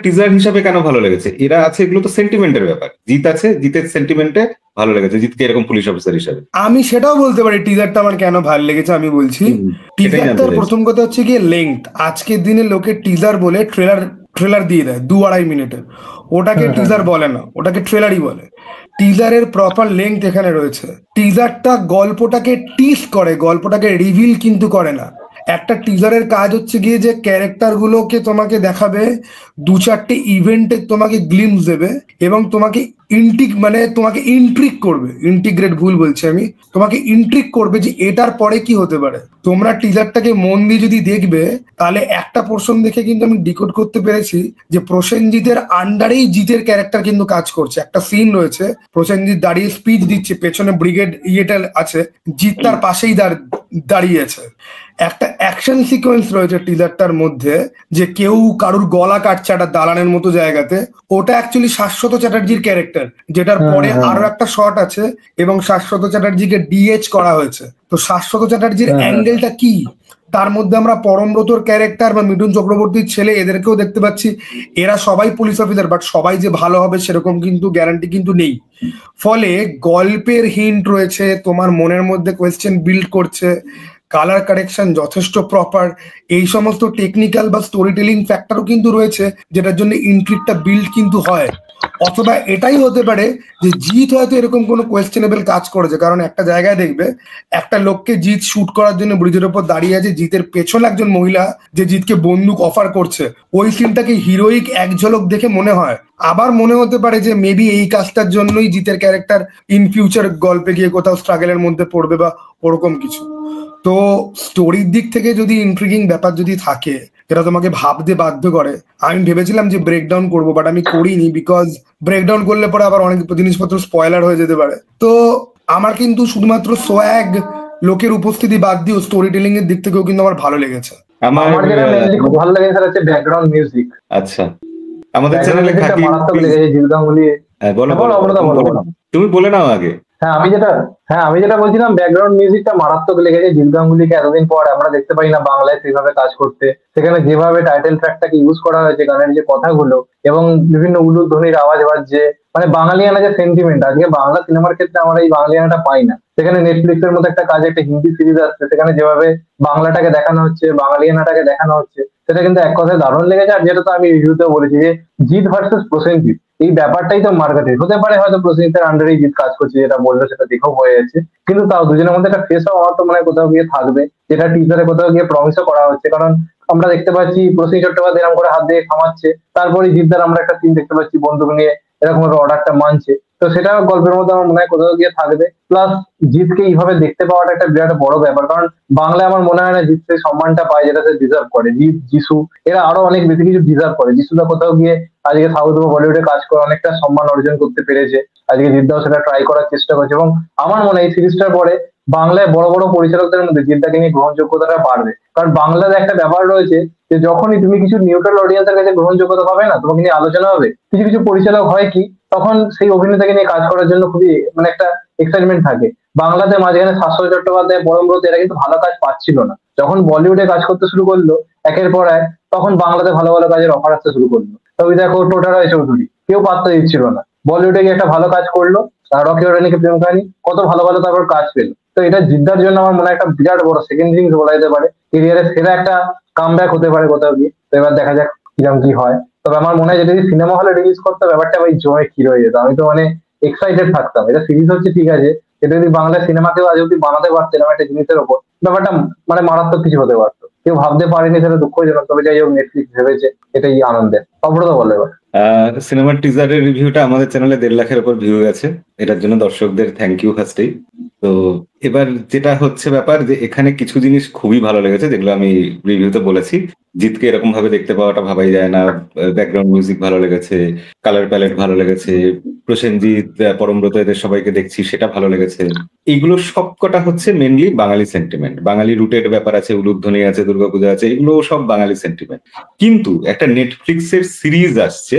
টিজার হিসাবে কেন ভালো লেগেছে? এরা আছে, এগুলো তো সেন্টিমেন্টের ব্যাপার। জিত আছে, জিতের সেন্টিমেন্টে ভালো লেগেছে জিতকে এরকম পুলিশ অফিসার হিসাবে। আমি সেটাও বলতে পারি টিজারটা আমার কেন ভালো লেগেছে। আমি বলছি সেটাই জানতে টিজারটার চাইছি। প্রথম কথা হচ্ছে গিয়ে লেংথ। আজকের দিনে লোকে টিজার বলে ট্রেলার দিয়ে দেয় 2-2.5 মিনিটের, ওটাকে টিজার বলে না, ওটাকে ট্রেলারই বলে। টিজারের প্রপার লেংথ এখানে রয়েছে। টিজারটা গল্পটাকে টিস করে, গল্পটাকে রিভিল কিন্তু করে না। একটা টিজারের কাজ হচ্ছে গিয়ে যে ক্যারেক্টার গুলোকে তোমাকে দেখাবে, 2-4টে ইভেন্টে তোমাকে গ্লিমস দেবে এবং তোমাকে তোমাকে ইন্ট্রিক করবে, ইন্টিগ্রেট ভুল বলছি আমি, তোমাকে ইন্ট্রিক করবে যে এটার পরে কি হতে পারে। তোমরা টিজারটাকে মন দিয়ে যদি দেখবে তাহলে একটা পোর্শন দেখে কিন্তু আমি ডিকোড করতে পেরেছি যে প্রসেনজিতের আন্ডারেই জিতের ক্যারেক্টার কিন্তু কাজ করছে। একটা সিন রয়েছে, প্রসেনজিৎ দাঁড়িয়ে স্পিচ দিচ্ছে, পেছনে ব্রিগেড ইয়েটা আছে, জিত তার পাশেই দাঁড়িয়েছে। একটা অ্যাকশন সিকোয়েন্স রয়েছে টিজারটার মধ্যে, যে কেউ কারুর গলা কাটছে একটা দালানের মতো জায়গাতে, ওটা অ্যাকচুয়ালি শাশ্বত চ্যাটার্জির ক্যারেক্টার, যেটার পরে আরো একটা শট আছে এবং শাশ্বত চ্যাটার্জিকে ডিএচ করা হয়েছে। তো শাশ্বত চ্যাটার্জির অ্যাঙ্গেলটা কি, তার মধ্যে আমরা পরমব্রতর ক্যারেক্টার বা মিঠুন চক্রবর্তীর ছেলে এদেরকেও দেখতে পাচ্ছি। এরা সবাই পুলিশ অফিসার, বাট সবাই যে ভালো হবে সেরকম কিন্তু গ্যারান্টি কিন্তু নেই। ফলে গল্পের হিন্ট রয়েছে, তোমার মনের মধ্যে কোয়েশ্চেন বিল্ড করছে, কালার কারেকশন যথেষ্ট প্রপার, এই সমস্ত টেকনিক্যাল বা স্টোরি টেলিং ফ্যাক্টরও কিন্তু রয়েছে, যেটার জন্য ইন্ট্রিকটা বিল্ড কিন্তু হয়। অথবা এটাই হতে পারে যে জিৎ হয়তো এরকম কোনো কোয়েশ্চেনেবল কাজ করেছে, কারণ একটা জায়গায় দেখবে একটা লোককে জিৎ শুট করার জন্য ব্রিজের উপর দাঁড়িয়ে আছে, জিতের পেছনে একজন মহিলা যে জিৎকে বন্দুক অফার করছে, ওই সিনটাকে হিরোইক এক ঝলক দেখে মনে হয়। আবার মনে হতে পারে যে মেবি এই কাজটার জন্যই জিতের ক্যারেক্টার ইন ফিউচার গল্পে গিয়ে কোথাও স্ট্রাগলের মধ্যে পড়বে বা ওরকম কিছু। তো স্টোরির দিক থেকে যদি ইন্ট্রিগিং ব্যাপার যদি থাকে, যেটা তোমাকে ভাবতে বাধ্য করে, আমি ভেবেছিলাম যে ব্রেকডাউন করবো, বাট আমি করিনি, বিকজ ব্রেকডাউন করলে পরে আবার অনেক জিনিসপত্র স্পয়লার হয়ে যেতে পারে। তো আমার কিন্তু শুধুমাত্র সোয়াগ লোকের উপস্থিতি বাদ দিয়েও স্টোরি টেলিং এর দিক থেকেও কিন্তু আমার ভালো লেগেছে। আমার যেটা মেইনলি খুব ভালো লেগেছে সেটা হচ্ছে ব্যাকগ্রাউন্ড মিউজিক। আচ্ছা, আমাদের চ্যানেলে খাকি মারাত্মক লেগেছে জিৎ গাঙ্গুলি। বলো বলো, বলো, অমৃতা বলো। তুমি বলে নাও আগে। হ্যাঁ আমি যেটা হ্যাঁ আমি যেটা বলছিলাম, ব্যাকগ্রাউন্ড মিউজিকটা মারাত্মক লেগেছে। জিৎ গাঙ্গুলিকে এতদিন পর আমরা দেখতে পাই না বাংলায় সেভাবে কাজ করতে। সেখানে যেভাবে টাইটেল ট্র্যাকটাকে ইউজ করা হয়েছে, গানের যে কথাগুলো এবং বিভিন্ন উলুধ্বনির আওয়াজ বাজছে, মানে বাঙালিয়ানা যে সেন্টিমেন্ট, আজকে বাংলা সিনেমার ক্ষেত্রে আমরা এই বাঙালিয়ানাটা পাই না। সেখানে নেটফ্লিক্স এর মতো একটা কাজ, একটা হিন্দি সিরিজ আসছে, সেখানে যেভাবে বাংলাটাকে দেখানো হচ্ছে, বাঙালিয়ানাটাকে দেখানো হচ্ছে, সেটা কিন্তু এক কথায় দারুণ লেগেছে। আর যেটা তো আমি রিভিউতেও বলেছি যে জিৎ ভার্সেস প্রসেনজিৎ, এই ব্যাপারটাই তো মার্কেটের হতে পারে। হয়তো প্রসেনজিতের আন্ডারেই জিৎ কাজ করছে, যেটা বললো সেটা দেখেও হয়ে যাচ্ছে, কিন্তু তাও দুজনের মধ্যে একটা ফেস অফ আমার তো মনে হয় কোথাও গিয়ে থাকবে, যেটা টিজারে কোথাও গিয়ে প্রমিসও করা হচ্ছে। কারণ আমরা দেখতে পাচ্ছি প্রসেনজিৎ চট্টোপাধ্যায় এরকম করে হাত দিয়ে থামাচ্ছে, তারপরে জিদ্দার আমরা একটা সিন দেখতে পাচ্ছি বন্দুক নিয়ে এরকম একটা অর্ডারটা মানছে। তো সেটা গল্পের মধ্যে আমার মনে হয় কোথাও গিয়ে থাকবে। প্লাস জিৎকে এইভাবে দেখতে পাওয়াটা একটা বিরাট বড় ব্যাপার, কারণ বাংলায় আমার মনে হয় না জিৎ সেই সম্মানটা পায় যেটা সে ডিজার্ভ করে। জিৎ, যিশু এরা আরো অনেক বেশি কিছু ডিজার্ভ করে। যিশুদা কোথাও গিয়ে আজকে সাউথ বা বলিউডে কাজ করে অনেকটা সম্মান অর্জন করতে পেরেছে, আজকে জিদ্দাও সেটা ট্রাই করার চেষ্টা করছে। এবং আমার মনে হয় এই সিরিজটার পরে বাংলায় বড় বড় পরিচালকদের মধ্যে জিদ্দাকে নিয়ে গ্রহণযোগ্যতাটা বাড়বে। কারণ বাংলাতে একটা ব্যাপার রয়েছে যে যখনই তুমি কিছু নিউট্রাল অডিয়েন্সের কাছে গ্রহণযোগ্যতা পাবে না, তোমাকে নিয়ে আলোচনা হবে, কিছু কিছু পরিচালক হয় কি তখন সেই অভিনেতাকে নিয়ে কাজ করার জন্য খুবই মানে একটা এক্সাইটমেন্ট থাকে। বাংলাতে মাঝখানে শাশ্বত চট্টোপাধ্যায়, পরমব্রত এরা কিন্তু ভালো কাজ পাচ্ছিল না। যখন বলিউডে কাজ করতে শুরু করলো একের পর এক, তখন বাংলাতে ভালো ভালো কাজের অফার আসতে শুরু করলো। তবে দেখো টোটা রায় চৌধুরী, কেউ পাত্তা দিচ্ছিল না, বলিউডে গিয়ে একটা ভালো কাজ করলো, রকি ওরানিকে প্রেম কাহিনী, কত ভালো ভালো তারপর কাজ পেলো। তো এটা জিদ্দার জন্য আমার মনে হয় একটা বিরাট বড় সেকেন্ড ইনিংস বলা যেতে পারে, কেরিয়ারের সেরা একটা কামব্যাক হতে পারে কোথাও গিয়ে। তো এবার দেখা যাক কিরকম কি হয়। তবে আমার মনে হয় যদি সিনেমা হলে রিলিজ করতে ব্যাপারটা ভাই জমে ক্ষীর হয়ে যেত। আমি তো মানে এক্সাইটেড থাকতাম। এটা সিরিজ হচ্ছে ঠিক আছে, এটা যদি বাংলা সিনেমাকেও আজ অব্দি বানাতে পারতো এরকম একটা জিনিসের ওপর, ব্যাপারটা মানে মারাত্মক কিছু হতে পারতো। কেউ ভাবতে পারেনি, সেটা দুঃখজনক। তবে যাই হোক, নেটফ্লিক্স ভেবেছে, এটাই আনন্দের। অব্রত বলো এবার। সিনেমার টিজারের রিভিউটা আমাদের চ্যানেলে 1.5 লাখের উপর ভিউ আছে, এটার জন্য দর্শকদের থ্যাংক ইউ ফার্স্টেই। তো এবার যেটা হচ্ছে ব্যাপার, যে এখানে কিছু জিনিস খুবই ভালো লেগেছে যেগুলো আমি রিভিউতে বলেছি। জিতকে এরকম ভাবে দেখতে পাওয়াটা ভাবাই যায় না। ব্যাকগ্রাউন্ড মিউজিক ভালো লেগেছে, কালার প্যালেট ভালো লেগেছে, প্রসেনজিৎ, পরমব্রত এদের সবাইকে দেখছি, সেটা ভালো লেগেছে। এইগুলো সবকটা হচ্ছে মেনলি বাঙালি সেন্টিমেন্ট, বাঙালি রুটেড ব্যাপার আছে, উলুধ্বনি আছে, দুর্গাপূজা আছে, এগুলো সব বাঙালি সেন্টিমেন্ট। কিন্তু একটা নেটফ্লিক্সের সিরিজ আসছে,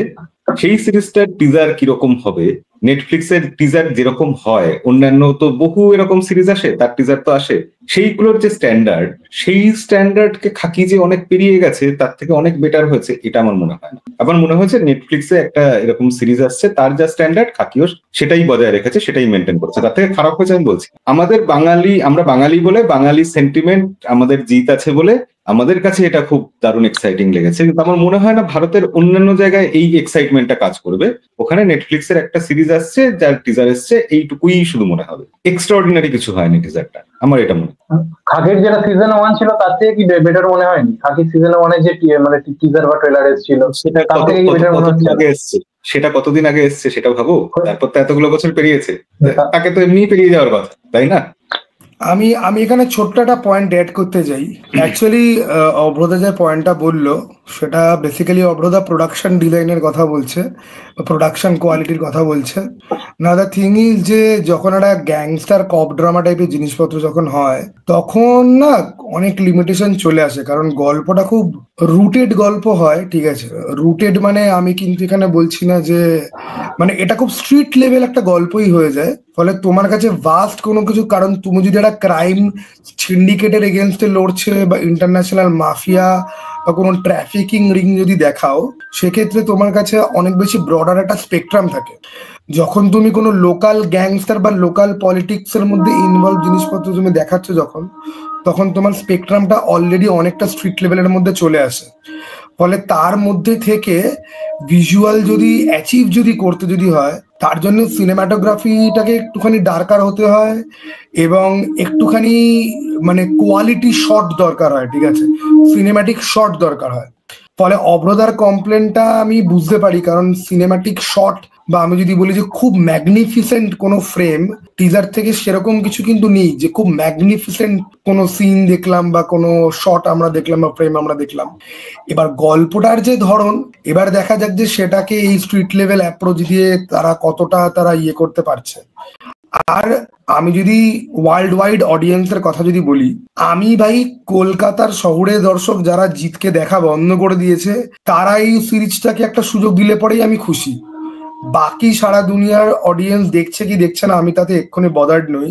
সেই সিরিজটার টিজার কিরকম হবে, নেটফ্লিক্সের টিজার যেরকম হয়, অন্যান্য তো বহু এরকম সিরিজ আসে তার টিজার তো আসে, সেইগুলোর যে স্ট্যান্ডার্ড, সেই স্ট্যান্ডার্ডকে খাকি যে অনেক পেরিয়ে গেছে, তার থেকে অনেক বেটার হয়েছে, এটা আমার মনে হয় না। আমার মনে হয়েছে নেটফ্লিক্সে একটা এরকম সিরিজ আসছে, তার যা স্ট্যান্ডার্ড খাকিও সেটাই বজায় রেখেছে, সেটাই মেনটেন করছে, তার থেকে খারাপ হয়েছে আমি বলছি। আমাদের বাঙালি, আমরা বাঙালি বলে, বাঙালি সেন্টিমেন্ট আমাদের জিত আছে বলে আমাদের কাছে এটা খুব দারুণ এক্সাইটিং লেগেছে। কিন্তু আমার মনে হয় না ভারতের অন্যান্য জায়গায় এই এক্সাইটমেন্টটা কাজ করবে। ওখানে নেটফ্লিক্সের একটা সিরিজ আসছে, যার টিজার এসছে, এইটুকুই শুধু মনে হবে, এক্সট্রাঅর্ডিনারি কিছু হয়নি টিজারটা, আমার এটা মনে হয়। খাকির যেটা সিজন 1 ছিল তার থেকে কি বেটার মনে হয়নি? খাকির সিজন 1 যে মানে টিজার বা ট্রেলার এসেছিল সেটা তার থেকে কি বেটার মনে হচ্ছে? আগে এসছে, সেটা কতদিন আগে এসছে সেটা ভাবো, তারপর তো এতগুলো বছর পেরিয়েছে, তাকে তো এমনি পেরিয়ে যাওয়ার কথা, তাই না? আমি আমি এখানে ছোট্ট একটা পয়েন্ট অ্যাড করতে চাই। অ্যাকচুয়ালি অভ্রদা যে পয়েন্টটা বললো সেটা বেসিক্যালি অভ্রদা প্রোডাকশন ডিজাইনের কথা বলছে, প্রোডাকশন কোয়ালিটির কথা বলছে। না দ্য থিং ইজ যে যখন একটা গ্যাংস্টার কপ ড্রামা টাইপের জিনিসপত্র যখন হয়, তখন না অনেক লিমিটেশন চলে আসে, কারণ গল্পটা খুব রুটেড গল্প হয়। ঠিক আছে, রুটেড মানে আমি কিন্তু এখানে বলছি না যে মানে এটা খুব স্ট্রিট লেভেল একটা গল্পই হয়ে যায়। ফলে তোমার কাছে ভাস্ট কোনো কিছু, কারণ তুমি যদি একটা ক্রাইম সিন্ডিকেটের এগেনস্টে লড়ছে বা ইন্টারন্যাশনাল মাফিয়া বা কোনো ট্রাফিকিং রিং যদি দেখাও, সেক্ষেত্রে তোমার কাছে অনেক বেশি ব্রডার একটা স্পেকট্রাম থাকে। যখন তুমি কোনো লোকাল গ্যাংস্টার বা লোকাল পলিটিক্সের মধ্যে ইনভলভ জিনিসপত্র তুমি দেখাচ্ছ যখন, তখন তোমার স্পেকট্রামটা অলরেডি অনেকটা স্ট্রিট লেভেলের মধ্যে চলে আসে। ফলে তার মধ্যে থেকে ভিজুয়াল যদি অ্যাচিভ যদি করতে যদি হয়, তার জন্য সিনেমাটোগ্রাফিটাকে একটুখানি ডার্কার হতে হয় এবং একটুখানি মানে কোয়ালিটি শট দরকার হয়। ঠিক আছে, সিনেম্যাটিক শট দরকার হয়। ফলে অভ্রদার কমপ্লেনটা আমি বুঝতে পারি, কারণ সিনেম্যাটিক শট বা আমি যদি বলি যে খুব ম্যাগনিফিসেন্ট কোনো ফ্রেম, টিজার থেকে সেরকম কিছু কিন্তু নেই যে খুব ম্যাগনিফিসেন্ট কোনো সিন দেখলাম বা কোনো শট আমরা দেখলাম বা ফ্রেম আমরা দেখলাম। এবার গল্পটার যে ধরন, এবার দেখা যাক যে সেটাকে এই স্ট্রিট লেভেল অ্যাপ্রোচ দিয়ে তারা কতটা তারা ইয়ে করতে পারছে। আর আমি যদি ওয়ার্ল্ড ওয়াইড অডিয়েন্সের কথা যদি বলি, আমি ভাই কলকাতার শহরে দর্শক যারা জিতকে দেখা বন্ধ করে দিয়েছে, তারা এই সিরিজটাকে একটা সুযোগ দিলে পরেই আমি খুশি। বাকি সারা দুনিয়ার অডিয়েন্স দেখছে কি দেখছে না আমি তাতে এক্ষুনি বদার্ড নই,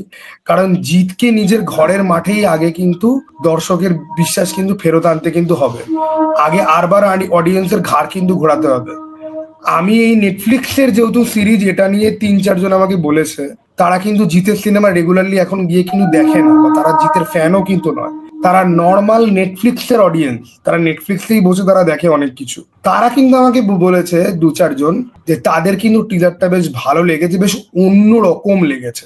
কারণ জিতকে নিজের ঘরের মাঠেই আগে কিন্তু দর্শকের বিশ্বাস কিন্তু ফেরত আনতে কিন্তু হবে, আগে আরবার অডিয়েন্সের ঘাড় কিন্তু ঘোরাতে হবে। আমি এই নেটফ্লিক্সের যেহেতু সিরিজ, এটা নিয়ে 3-4 জন আমাকে বলেছে, তারা কিন্তু জিতের সিনেমা রেগুলারলি এখন গিয়ে কিন্তু দেখে না, বা তারা জিতের ফ্যানও কিন্তু নয়, তারা নর্মাল নেটফ্লিক্সের অডিয়েন্স, তারা নেটফ্লিক্সেই বসে তারা দেখে অনেক কিছু। তারা কিন্তু আমাকে বলেছে 2-4 জন যে তাদের কিন্তু টিজারটা বেশ ভালো লেগেছে, বেশ অন্য রকম লেগেছে।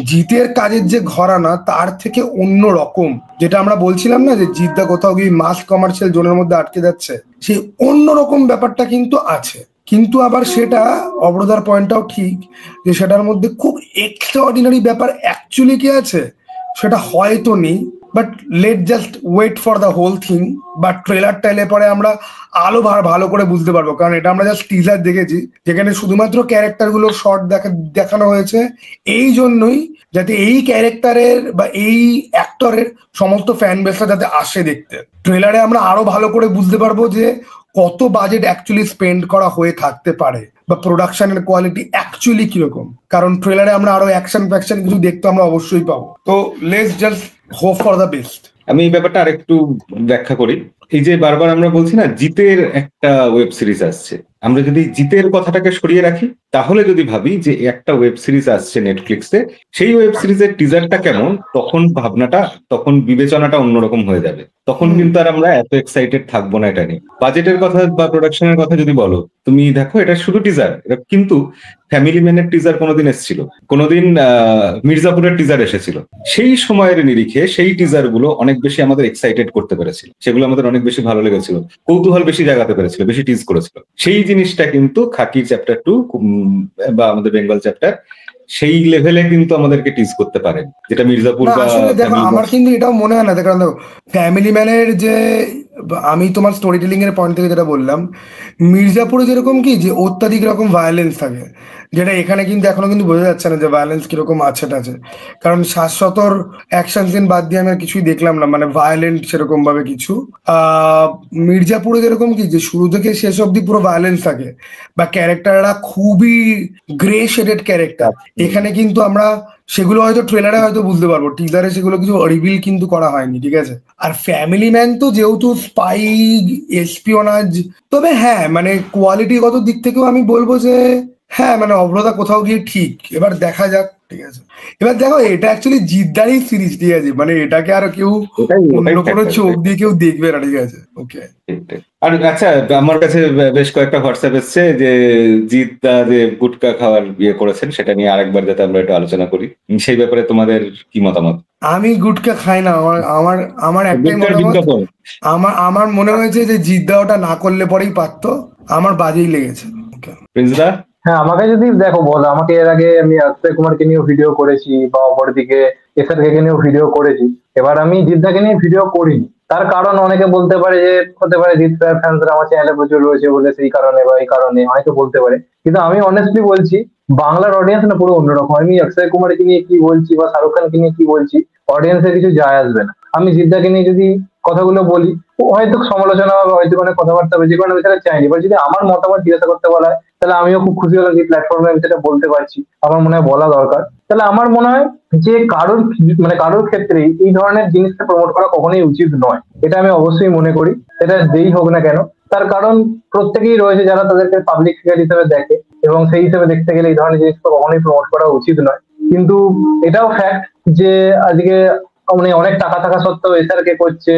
জিতের কাজের যে ঘরানা তার থেকে অন্য রকম, যেটা আমরা বলছিলাম না যে জিতদা কোথাও গিয়ে মাস কমার্শিয়াল জোনের মধ্যে আটকে যাচ্ছে, সেই অন্যরকম ব্যাপারটা কিন্তু আছে। কিন্তু আবার সেটা অবরোধার পয়েন্টটাও ঠিক যে সেটার মধ্যে খুব এক্সট্রা অর্ডিনারি ব্যাপার অ্যাকচুয়ালি কি আছে সেটা হয়তো নেই, but let just wait for the whole thing. বা ট্রেলারটা এলে পরে আমরা আলো ভালো করে বুঝতে পারবো, কারণ এটা আমরা জাস্ট টিজার দেখেছি যেখানে শুধুমাত্র ক্যারেক্টারগুলোর শর্ট দেখানো হয়েছে, এই জন্যই যাতে এই ক্যারেক্টারের বা এই অ্যাক্টরের সমস্ত ফ্যান বেসটা যাতে আসে দেখতে। ট্রেলারে আমরা আরো ভালো করে বুঝতে পারবো যে কত বাজেট অ্যাকচুয়ালি স্পেন্ড করা হয়ে থাকতে পারে, বা প্রোডাকশনের কোয়ালিটি অ্যাকচুয়ালি কিরকম, কারণ ট্রেলারে আমরা আরো অ্যাকশন ফ্যাকশন কিছু দেখতে আমরা অবশ্যই পাবো। তো let's just hope for the best. আমি এই ব্যাপারটা আরেকটু ব্যাখ্যা করি। এই যে বারবার আমরা বলছি না জিতের একটা ওয়েব সিরিজ আসছে, আমরা যদি জিতের কথাটাকে সরিয়ে রাখি তাহলে যদি ভাবি যে একটা ওয়েব সিরিজ আসছে নেটফ্লিক্সে, সেই ওয়েব সিরিজের টিজারটা কেমন, তখন ভাবনাটা, তখন বিবেচনাটা অন্যরকম হয়ে যাবে। তখন কিন্তু আর আমরা এত এক্সাইটেড থাকবো না এটা নিয়ে। বাজেটের কথা বা প্রোডাকশনের কথা যদি বলো, তুমি দেখো এটা শুধু টিজার, এটা কিন্তু ফ্যামিলি ম্যানের টিজার কোনোদিন এসেছিল, কোনোদিন মির্জাপুরের টিজার এসেছিল। সেই সময়ের নিরিখে সেই টিজার গুলো অনেক বেশি আমাদের এক্সাইটেড করতে পেরেছিল, সেগুলো আমাদের অনেক বেশি ভালো লেগেছিল, কৌতূহল বেশি জাগাতে পেরেছিল, বেশি টিজ করেছিল। সেই জিনিসটা কিন্তু খাকির চ্যাপ্টার 2 বা আমাদের বেঙ্গল চ্যাপ্টার সেই লেভেলে কিন্তু আমাদেরকে টিজ করতে পারেন, যেটা মির্জাপুর বা আসলে দেখো আমার কিন্তু এটাও মনে হয় না, কারণ দেখো ফ্যামিলি ম্যানের যে, আমি তোমার স্টোরি টেলিং এর পয়েন্ট থেকে যেটা বললাম, মির্জাপুরে যেরকম কি যে অত্যাধিক রকম ভায়োলেন্স থাকে, যেটা এখানে কিন্তু এখনো কিন্তু বোঝা যাচ্ছে না যে ভায়োলেন্স কিরকম আছে টাছে, কারণ 60-70 অ্যাকশন সিন বাদ দিয়ে আমি আর কিছুই দেখলাম না, মানে ভায়োলেন্ট সেরকম ভাবে কিছু। মির্জাপুরে যেরকম কি যে শুরু থেকে শেষ অব্দি পুরো ভায়োলেন্স থাকে, বা ক্যারেক্টাররা খুবই গ্রে শেডেড ক্যারেক্টার। এখানে কিন্তু আমরা সেগুলো হয়তো ট্রেলারে হয়তো বুঝতে পারবো, টিজারে সেগুলো কিছু রিভিল কিন্তু করা হয়নি, ঠিক আছে। আর ফ্যামিলি ম্যান তো যেহেতু স্পাই এসপিওনাজ, তবে হ্যাঁ মানে কোয়ালিটিগত দিক থেকেও আমি বলবো যে হ্যাঁ মানে অবরোধা কোথাও গিয়ে ঠিক, এবার দেখা যাক, ঠিক আছে। এবার দেখো এটা অ্যাকচুয়ালি জিদ্দারই সিরিজ, ঠিক আছে, মানে এটাকে আর কেউ অন্য কোনো চোখ দিয়ে কেউ দেখবে না, ঠিক আছে, ওকে। আর আচ্ছা, আমার কাছে বেশ কয়েকটা হোয়াটসঅ্যাপ এসছে যে জিৎ দা যে গুটকা খাওয়ার বিয়ে করেছেন, সেটা নিয়ে আরেকবার যাতে আমরা একটু আলোচনা করি, সেই ব্যাপারে তোমাদের কি মতামত? আমি গুটকা খাই না, আমার আমার একটাই মতামত, আমার মনে হয়েছে যে জিদ্দা ওটা না করলে পরেই পারতো, আমার বাজেই লেগেছে। প্রিন্সদা? হ্যাঁ, আমাকে যদি দেখো বলো, আমাকে এর আগে আমি অক্ষয় কুমারকে নিয়েও ভিডিও করেছি, বা অপরদিকে এসআরকে নিয়েও ভিডিও করেছি। এবার আমি জিদ্দাকে নিয়ে ভিডিও করিনি, তার কারণ অনেকে বলতে পারে যে হতে পারে জিৎ ভাইয়ের ফ্যান্সরা আমার চ্যানেলে প্রচুর রয়েছে বলে সেই কারণে বা এই কারণে হয়তো বলতে পারে। কিন্তু আমি অনেস্টলি বলছি, বাংলার অডিয়েন্স না পুরো অন্যরকম। আমি অক্ষয় কুমারকে নিয়ে কি বলছি বা শাহরুখ খানকে নিয়ে কি বলছি, অডিয়েন্সের কিছু যায় আসবে না। আমি জিদ্দাকে নিয়ে যদি কথাগুলো বলি, হয়তো সমালোচনা বা হয়তো কোনো কথাবার্তা হবে, যে কোনো বিষয়ে চাইনি, এবার যদি আমার মতামত জিজ্ঞাসা করতে বলা হয়, তাহলে আমিও খুব খুশি হলাম যে প্ল্যাটফর্মে আমি সেটা বলতে পারছি, আমার মনে হয় বলা দরকার। তাহলে আমার মনে হয় যে কারোর ক্ষেত্রে এই ধরনের জিনিসটা প্রমোট করা কখনোই উচিত নয়, এটা আমি অবশ্যই মনে করি। এটা যেই হোক না কেন, তার কারণ প্রত্যেকেই রয়েছে যারা তাদেরকে পাবলিক ফিগার হিসেবে দেখে, এবং সেই হিসেবে দেখতে গেলে এই ধরনের জিনিসটা কখনোই প্রমোট করা উচিত নয়। কিন্তু এটাও ফ্যাক্ট যে আজকে মানে অনেক টাকা থাকা সত্ত্বেও এসআরকে করছে,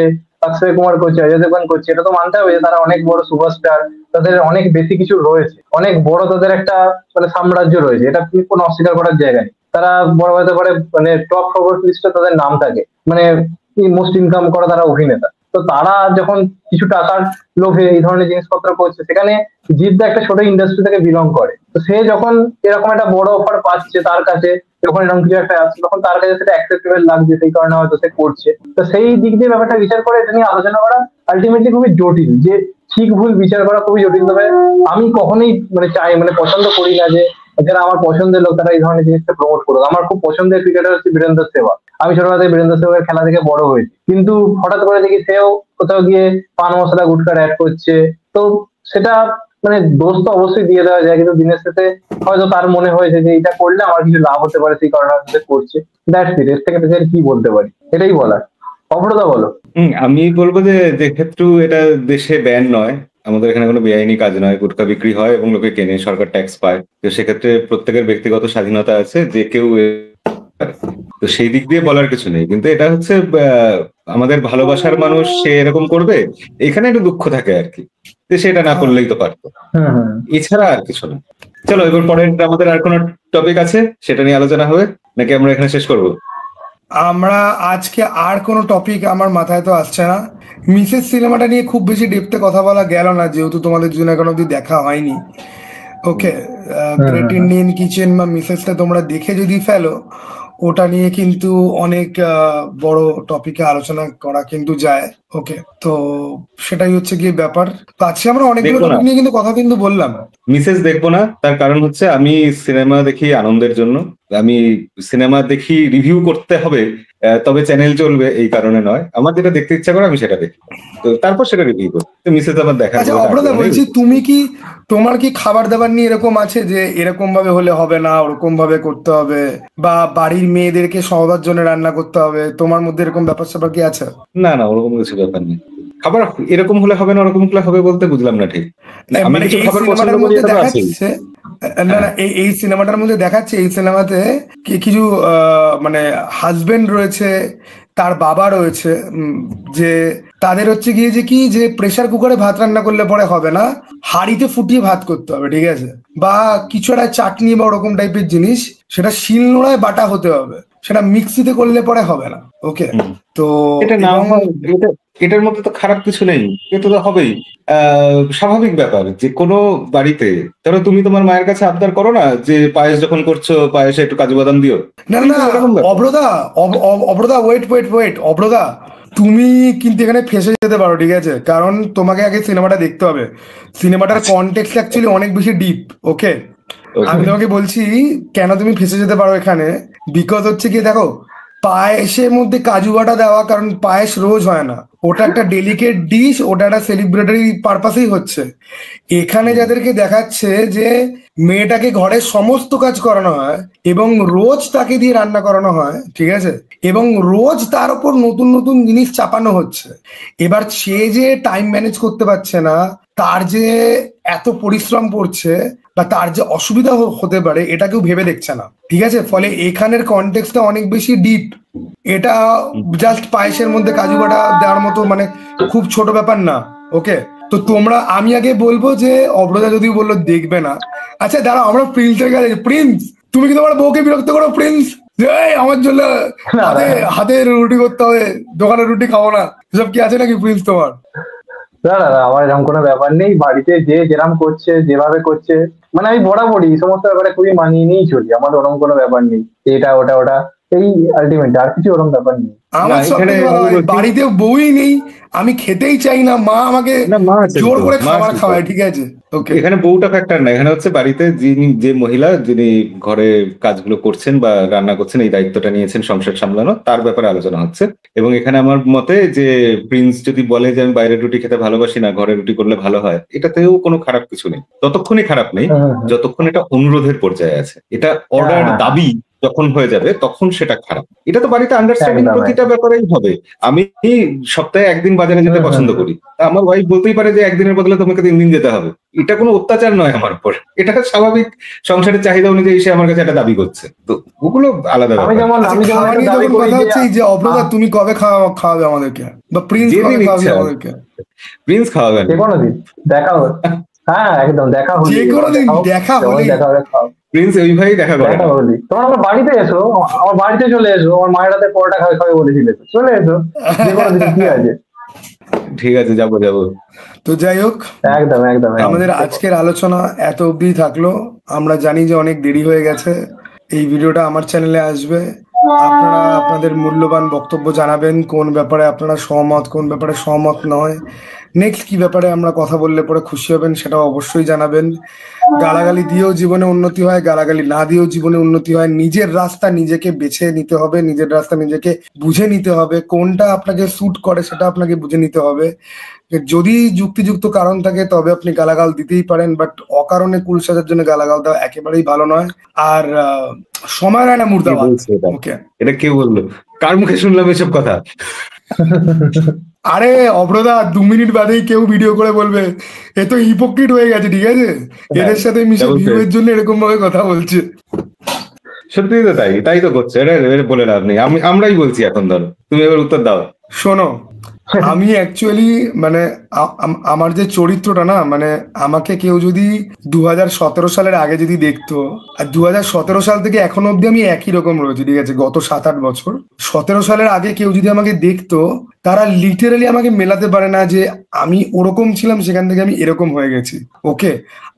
অক্ষয় কুমার করছে, অজয় দেবগন করছে, এটা তো মানতে হবে যে তারা অনেক বড় সুপারস্টার, তাদের অনেক বেশি কিছু রয়েছে, অনেক বড় তাদের একটা মানে সাম্রাজ্য রয়েছে, এটা কোনো অস্বীকার করার জায়গা নেই। তারা বড় হতে পারে, মানে টপ ফরওয়ার্ড লিস্টে তাদের নাম থাকে, মানে মোস্ট ইনকাম করা তারা অভিনেতা। তো তারা যখন কিছু টাকার লোভে এই ধরনের জিনিসপত্র করছে, সেখানে জিদ্দা একটা ছোট ইন্ডাস্ট্রি থেকে বিলং করে, তো সে যখন এরকম একটা বড় অফার পাচ্ছে তার কাছে, যখন এরকম কিছু একটা আসছে, তখন তার কাছে সেটা অ্যাকসেপ্টেবল লাগছে, সেই কারণে হয়তো সে করছে। তো সেই দিক দিয়ে ব্যাপারটা বিচার করে এটা নিয়ে আলোচনা করা আলটিমেটলি খুবই জটিল, যে ঠিক ভুল বিচার করা খুবই জটিল। তবে আমি কখনোই মানে পছন্দ করি না যে যারা আমার পছন্দের লোক তারা এই ধরনের জিনিসটা প্রমোট করুক। আমার খুব পছন্দের ক্রিকেটার হচ্ছে বীরেন্দ্র সেহবাগ, আমি ছোটবেলা থেকে বীরেন্দ্র সেহবাগের খেলা থেকে বড় হয়েছি, কিন্তু হঠাৎ করে দেখি সেও কোথাও গিয়ে পান মশলা গুটকার অ্যাড করছে, তো সেটা মানে দোষ তো অবশ্যই দিয়ে দেওয়া যায়, কিন্তু দিনের শেষে হয়তো তার মনে হয়েছে যে এটা করলে আমার কিছু লাভ হতে পারে, সেই কারণে হয়তো সে করছে। দ্যাটস ইট, এর থেকে বেশি আর কি বলতে পারি, এটাই বলার। অপরদা বলো। আমি বলবো যে যে ক্ষেত্রে এটা দেশে ব্যান নয়, আমাদের এখানে কোনো বেআইনি কাজ নয়, গুটখা বিক্রি হয় এবং লোকে কেনে, সরকার ট্যাক্স পায়, তো সেক্ষেত্রে প্রত্যেকের ব্যক্তিগত স্বাধীনতা আছে, যে কেউ তো সেই দিক দিয়ে বলার কিছু নেই। কিন্তু এটা হচ্ছে আমাদের ভালোবাসার মানুষ, সে এরকম করবে, এখানে একটু দুঃখ থাকে আর কি, যে সেটা না করলেই তো পারতো, হুম হুম। এছাড়া আর কিছু না। চলো এবার পরের আমাদের আর কোনো টপিক আছে সেটা নিয়ে আলোচনা হবে, নাকি আমরা এখানে শেষ করবো? আমরা আজকে আর কোনো টপিক আমার মাথায় তো আসছে না। মিসেস সিনেমাটা নিয়ে খুব বেশি ডেপথে কথা বলা গেল না, যেহেতু তোমাদের জন্য এখন অব্দি দেখা হয়নি। ওকে, গ্রেট ইন্ডিয়ান কিচেন বা মিসেসটা তোমরা দেখে যদি ফেলো, ওটা নিয়ে কিন্তু অনেক বড় টপিকে আলোচনা করা কিন্তু যায়। ওকে, তো সেটাই হচ্ছে গিয়ে ব্যাপার। তো আজকে আমরা অনেকগুলো দেখবো না, টপিক নিয়ে কিন্তু কথা কিন্তু বললাম। মিসেস দেখবো না, তার কারণ হচ্ছে আমি সিনেমা দেখি আনন্দের জন্য, আমি সিনেমা দেখি রিভিউ করতে হবে তবে চ্যানেল চলবে এই কারণে নয়, আমার যেটা দেখতে ইচ্ছা করে আমি সেটা দেখি, তো তারপর সেটা রিভিউ করি। তো মিসেস আমার দেখার আচ্ছা কোনো অপরাধা, আগ্রহ নেই। বলছি তুমি কি, তোমার কি খাবার দাবার নিয়ে এরকম আছে যে এরকম ভাবে হলে হবে না, ওরকম ভাবে করতে হবে, বা বাড়ির মেয়েদেরকে সবার জন্য রান্না করতে হবে, তোমার মধ্যে এরকম ব্যাপার স্যাপার কি আছে? না না, ওরকম কিছু ব্যাপার নেই। খাবার এরকম হলে হবে না, ওরকম হলে হবে বলতে বুঝলাম না ঠিক। না, আমি মানে কিছু এই খাবার পছন্দ সিনেমাটার করি, মধ্যে এটা তো আছেই। দেখাচ্ছে, না না, এই সিনেমাটার মধ্যে দেখাচ্ছে, এই সিনেমাতে কিছু মানে হাজবেন্ড রয়েছে, তার বাবা রয়েছে, যে তাদের হচ্ছে গিয়ে যে কি, যে প্রেসার কুকারে ভাত রান্না করলে পরে হবে না, হাঁড়িতে ফুটিয়ে ভাত করতে হবে, ঠিক আছে, বা কিছু একটা চাটনি বা ওরকম টাইপের জিনিস, সেটা শিলনোড়ায় বাটা হতে হবে, সেটা মিক্সিতে করলে পরে হবে না। ওকে, হুম। তো এটা না এবং হয়, এটার মধ্যে তো খারাপ কিছু নেই, এটা তো হবেই। স্বাভাবিক ব্যাপার যে কোনো বাড়িতে। ধরো তুমি তোমার মায়ের কাছে আবদার করো না যে পায়েস যখন করছো পায়েসে একটু কাজু বাদাম দিও, না এই না, তো এরকম ব্যাপার। অব্রদা, অব্রদা, ওয়েট ওয়েট ওয়েট, অব্রদা, তুমি কিন্তু এখানে ফেঁসে যেতে পারো, ঠিক আছে, কারণ তোমাকে আগে সিনেমাটা দেখতে হবে। সিনেমাটার আচ্ছা, কনটেক্সট অ্যাকচুয়ালি অনেক বেশি ডিপ। ওকে, আমি ওকে। তোমাকে বলছি কেন তুমি ফেঁসে যেতে পারো এখানে। বিকজ হচ্ছে কি, দেখো, পায়েসের মধ্যে কাজু বাটা দেওয়া, কারণ পায়েস রোজ হয় না, ওটা একটা ডেলিকেট ডিশ, ওটা একটা সেলিব্রেটরি পারপাসেই হচ্ছে। এখানে যাদেরকে দেখাচ্ছে যে মেয়েটাকে ঘরের সমস্ত কাজ করানো হয় এবং রোজ তাকে দিয়ে রান্না করানো হয়, ঠিক আছে, এবং রোজ তার উপর নতুন নতুন জিনিস চাপানো হচ্ছে। এবার সে যে টাইম ম্যানেজ করতে পারছে না, তার যে এত পরিশ্রম পড়ছে, বা তার যে অসুবিধা হতে পারে, এটা কেউ ভেবে দেখছে না, ঠিক আছে। ফলে এখানের কনটেক্সটটা অনেক বেশি ডিপ। এটা জাস্ট পায়েসের মধ্যে কাজু বাটা দেওয়ার মতো মানে খুব ছোট ব্যাপার না। ওকে, তো তোমরা, আমি আগে বলবো যে অব্রদা যদি বললো দেখবে না, আচ্ছা দাঁড়াও, আমরা প্রিন্সের কাছে, প্রিন্স, তুমি কি তোমার বউকে বিরক্ত করো প্রিন্স, যে এই আমার জন্য না হাতে হাতে রুটি করতে হবে, দোকানে রুটি খাবো না, এসব কি আছে নাকি প্রিন্স তোমার? না না না, আমার এরকম কোনো ব্যাপার নেই, বাড়িতে যে যেরকম করছে যেভাবে করছে, মানে আমি বরাবরই এই সমস্ত ব্যাপারে খুবই মানিয়ে নিয়েই চলি, আমার ওরকম কোনো ব্যাপার নেই, এটা ওটা ওটা এই আলটিমেট, আর কিছু ওরকম ব্যাপার নেই। না আমার সব এখানে থেকে ভালো আমি হয়, বলছি, বাড়িতে বউই নেই, আমি খেতেই চাই না, মা আমাকে না মা আছেন জোর তো, করে মা খাবার আছেন তো। খাওয়ায়, ঠিক আছে। ওকে, এখানে বউটা ফ্যাক্টর না, এখানে হচ্ছে বাড়িতে যিনি, যে মহিলা যিনি ঘরে কাজগুলো করছেন বা রান্না করছেন, এই দায়িত্বটা নিয়েছেন সংসার সামলানো, তার ব্যাপারে আলোচনা হচ্ছে। এবং এখানে আমার মতে যে প্রিন্স যদি বলে যে আমি বাইরের রুটি খেতে ভালোবাসি না, ঘরে রুটি করলে ভালো হয়, এটাতেও কোনো খারাপ কিছু নেই, ততক্ষণই খারাপ নেই হুম হুম হুম। যতক্ষণ এটা অনুরোধের পর্যায়ে আছে। এটা হ্যাঁ অর্ডার, হ্যাঁ হ্যাঁ, দাবি যখন হয়ে যাবে তখন সেটা খারাপ। এটা তো বাড়িতে আন্ডারস্ট্যান্ডিং একদম প্রতিটা একদম। ব্যাপারেই হবে। আমি সপ্তাহে একদিন বাজারে যেতে হুম হুম পছন্দ হুম। করি, তা আমার ওয়াইফ বলতেই পারে যে একদিনের বদলে তোমাকে 3 দিন যেতে হবে, এটা কোনো অত্যাচার নয় আমার উপর, এটা স্বাভাবিক সংসারের চাহিদা অনুযায়ী সে আমার কাছে একটা দাবি করছে, তো ওগুলো আলাদা আমি ব্যাপার। যেমন আচ্ছা আমি যেমন খাওয়া একটা নিয়ে দাবি তখন করি কথা যে হচ্ছে এই যে অব্রদা, আহ, তুমি কবে খাওয়াবে আমাদেরকে, বা প্রিন্স যেদিন কবে খাওয়াবে ইচ্ছা আমাদেরকে? প্রিন্স খাওয়াবেন। যে কোনো দিন দেখা হ্যাঁ একদম, দেখা যে হলি কোনো যখন দিন দেখা হোক, দেখা যখন হলেই। দেখা হবে খাও। প্রিন্স ওই ভাই দেখা করে দেখা না। হলি তোমার আমার বাড়িতে এসো, আমার বাড়িতে চলে এসো, আমার মায়ের হাতে পরোটা খাবে খাবে বলেছিলে তো, চলে এসো, যে কোনো দিন, কি আছে। ঠিক আছে, যাবো যাবো। তো যাই হোক, একদম একদম একদম। আমাদের আজকের আলোচনা এত অবধি থাকলো। আমরা জানি যে অনেক দেরি হয়ে গেছে, এই ভিডিওটা আমার চ্যানেলে আসবে। আপনারা আপনাদের মূল্যবান বক্তব্য জানাবেন, কোন ব্যাপারে আপনারা সহমত, কোন ব্যাপারে সহমত নয়, নেক্সট কি ব্যাপারে আমরা কথা বললে পরে খুশি হবেন সেটাও অবশ্যই জানাবেন। গালাগালি দিয়েও জীবনে উন্নতি হয়, গালাগালি না দিয়েও জীবনে উন্নতি হয়। নিজের রাস্তা নিজেকে বেছে নিতে হবে, নিজের রাস্তা নিজেকে বুঝে নিতে হবে, কোনটা আপনাকে স্যুট করে সেটা আপনাকে বুঝে নিতে হবে। যদি যুক্তিযুক্ত কারণ থাকে তবে আপনি গালাগাল দিতেই পারেন, বাট অকারণে কুল সাজার জন্য গালাগাল দেওয়া একেবারেই ভালো নয়। আর সময় রায়না কি মুর্দাবাদ। বলছো এটা? ওকে, এটা কে বললো? কার মুখে শুনলাম এসব কথা? আরে অভ্রদা 2 মিনিট বাদেই কেউ ভিডিও করে বলবে এ তো হিপোক্রিট হয়ে গেছে, ঠিক আছে, এদের সাথে মিশে double ভিউ এর জন্য এরকম ভাবে কথা বলছে। সত্যি তো তাই তো করছে। এটা বলে লাভ নেই, আমরাই বলছি এখন। ধরো তুমি এবার উত্তর দাও। শোনো, আমি অ্যাকচুয়ালি মানে আমার যে চরিত্রটা না, মানে আমাকে কেউ যদি 2017 সালের আগে যদি দেখতো, আর 2017 সাল থেকে এখনো অব্দি আমি একই রকম রয়েছি, ঠিক আছে, গত 7-8 বছর। 17 সালের আগে কেউ যদি আমাকে দেখতো, তারা লিটারালি আমাকে মেলাতে পারে না যে আমি ওরকম ছিলাম সেখান থেকে আমি এরকম হয়ে গেছি। ওকে,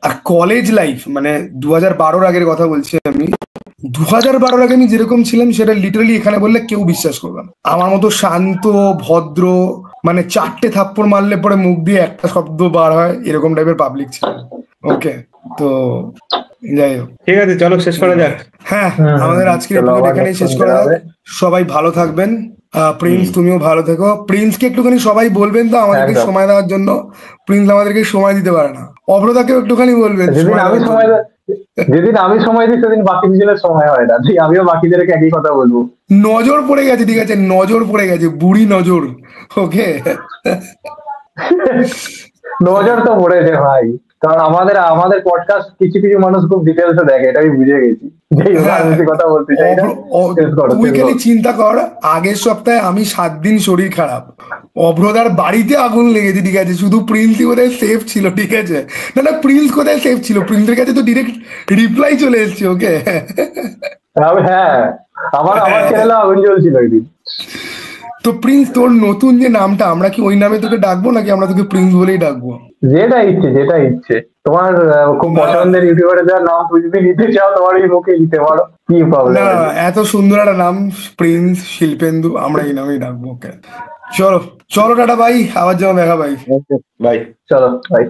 আর কলেজ লাইফ মানে 2012 আগের কথা বলছি আমি। 2012 আগে আমি যেরকম ছিলাম সেটা লিটারালি এখানে বললে কেউ বিশ্বাস করবে না। আমার মতো শান্ত ভদ্র, মানে 4টে থাপ্পড় মারলে পরে মুখ দিয়ে একটা শব্দ বার হয় এরকম টাইপের পাবলিক ছিল। ওকে, তো যাই হোক, ঠিক আছে, চলো শেষ করা যাক। হ্যাঁ, আমাদের আজকের চলো, এপিসোড আবার এখানেই next শেষ one করা দেখা যাক। হবে। সবাই ভালো থাকবেন। প্রিন্স তুমিও ভালো থেকো। প্রিন্সকে একটুখানি সবাই বলবেন তো আমাদেরকে একদম। সময় দেওয়ার জন্য। প্রিন্স আমাদেরকে সময় দিতে পারে না। অভ্রতাকেও একটুখানি বলবেন যেদিন সময় আমি দেওয়ার সময় জন্য। যেদিন আমি সময় দিই সেদিন বাকি দুজনের সময় হয় না, ঠিক আমিও বাকিদেরকে একই কথা বলবো। নজর পড়ে গেছে, ঠিক আছে, নজর পড়ে গেছে, বুড়ি নজর। ওকে, নজর তো পড়েছে ভাই, কারণ আমাদের আমাদের পডকাস্ট কিছু কিছু মানুষ খুব ডিটেলসে দেখে, এটা আমি বুঝে গেছি। যেই হোক, আর হ্যাঁ, বেশি কথা বলতে চাই না। শেষ করো, তুই শেষ খালি করো। চিন্তা কর, আগের সপ্তাহে আমি 7 দিন শরীর খারাপ, অভ্রদার বাড়িতে আগুন লেগেছে, ঠিক আছে, শুধু প্রিন্সই কোথায় সেফ ছিল, ঠিক আছে। না না, প্রিন্স কোথায় সেফ ছিল, প্রিন্সের কাছে তো ডিরেক্ট রিপ্লাই চলে এসেছে। ওকে, হ্যাঁ, আমার আমার চ্যানেলে আগুন জ্বলছিল একদিন। তো প্রিন্স তোর নতুন যে নামটা, আমরা কি ওই নামে তোকে ডাকবো নাকি আমরা তোকে প্রিন্স বলেই ডাকবো? যেটা ইচ্ছে, যেটা ইচ্ছে তোমার, খুব না পছন্দের ইউটিউবারের যার নাম তুমি যদি নিতে চাও তোমার এই মুখে নিতে পারো, কি প্রবলেম না, আছে? এত সুন্দর একটা নাম, প্রিন্স শিল্পেন্দু, আমরা এই নামেই ডাকবো। ওকে, চলো চলো, টাটা ভাই, আবার যেন দেখা ভাই। বাই। চলো ভাই।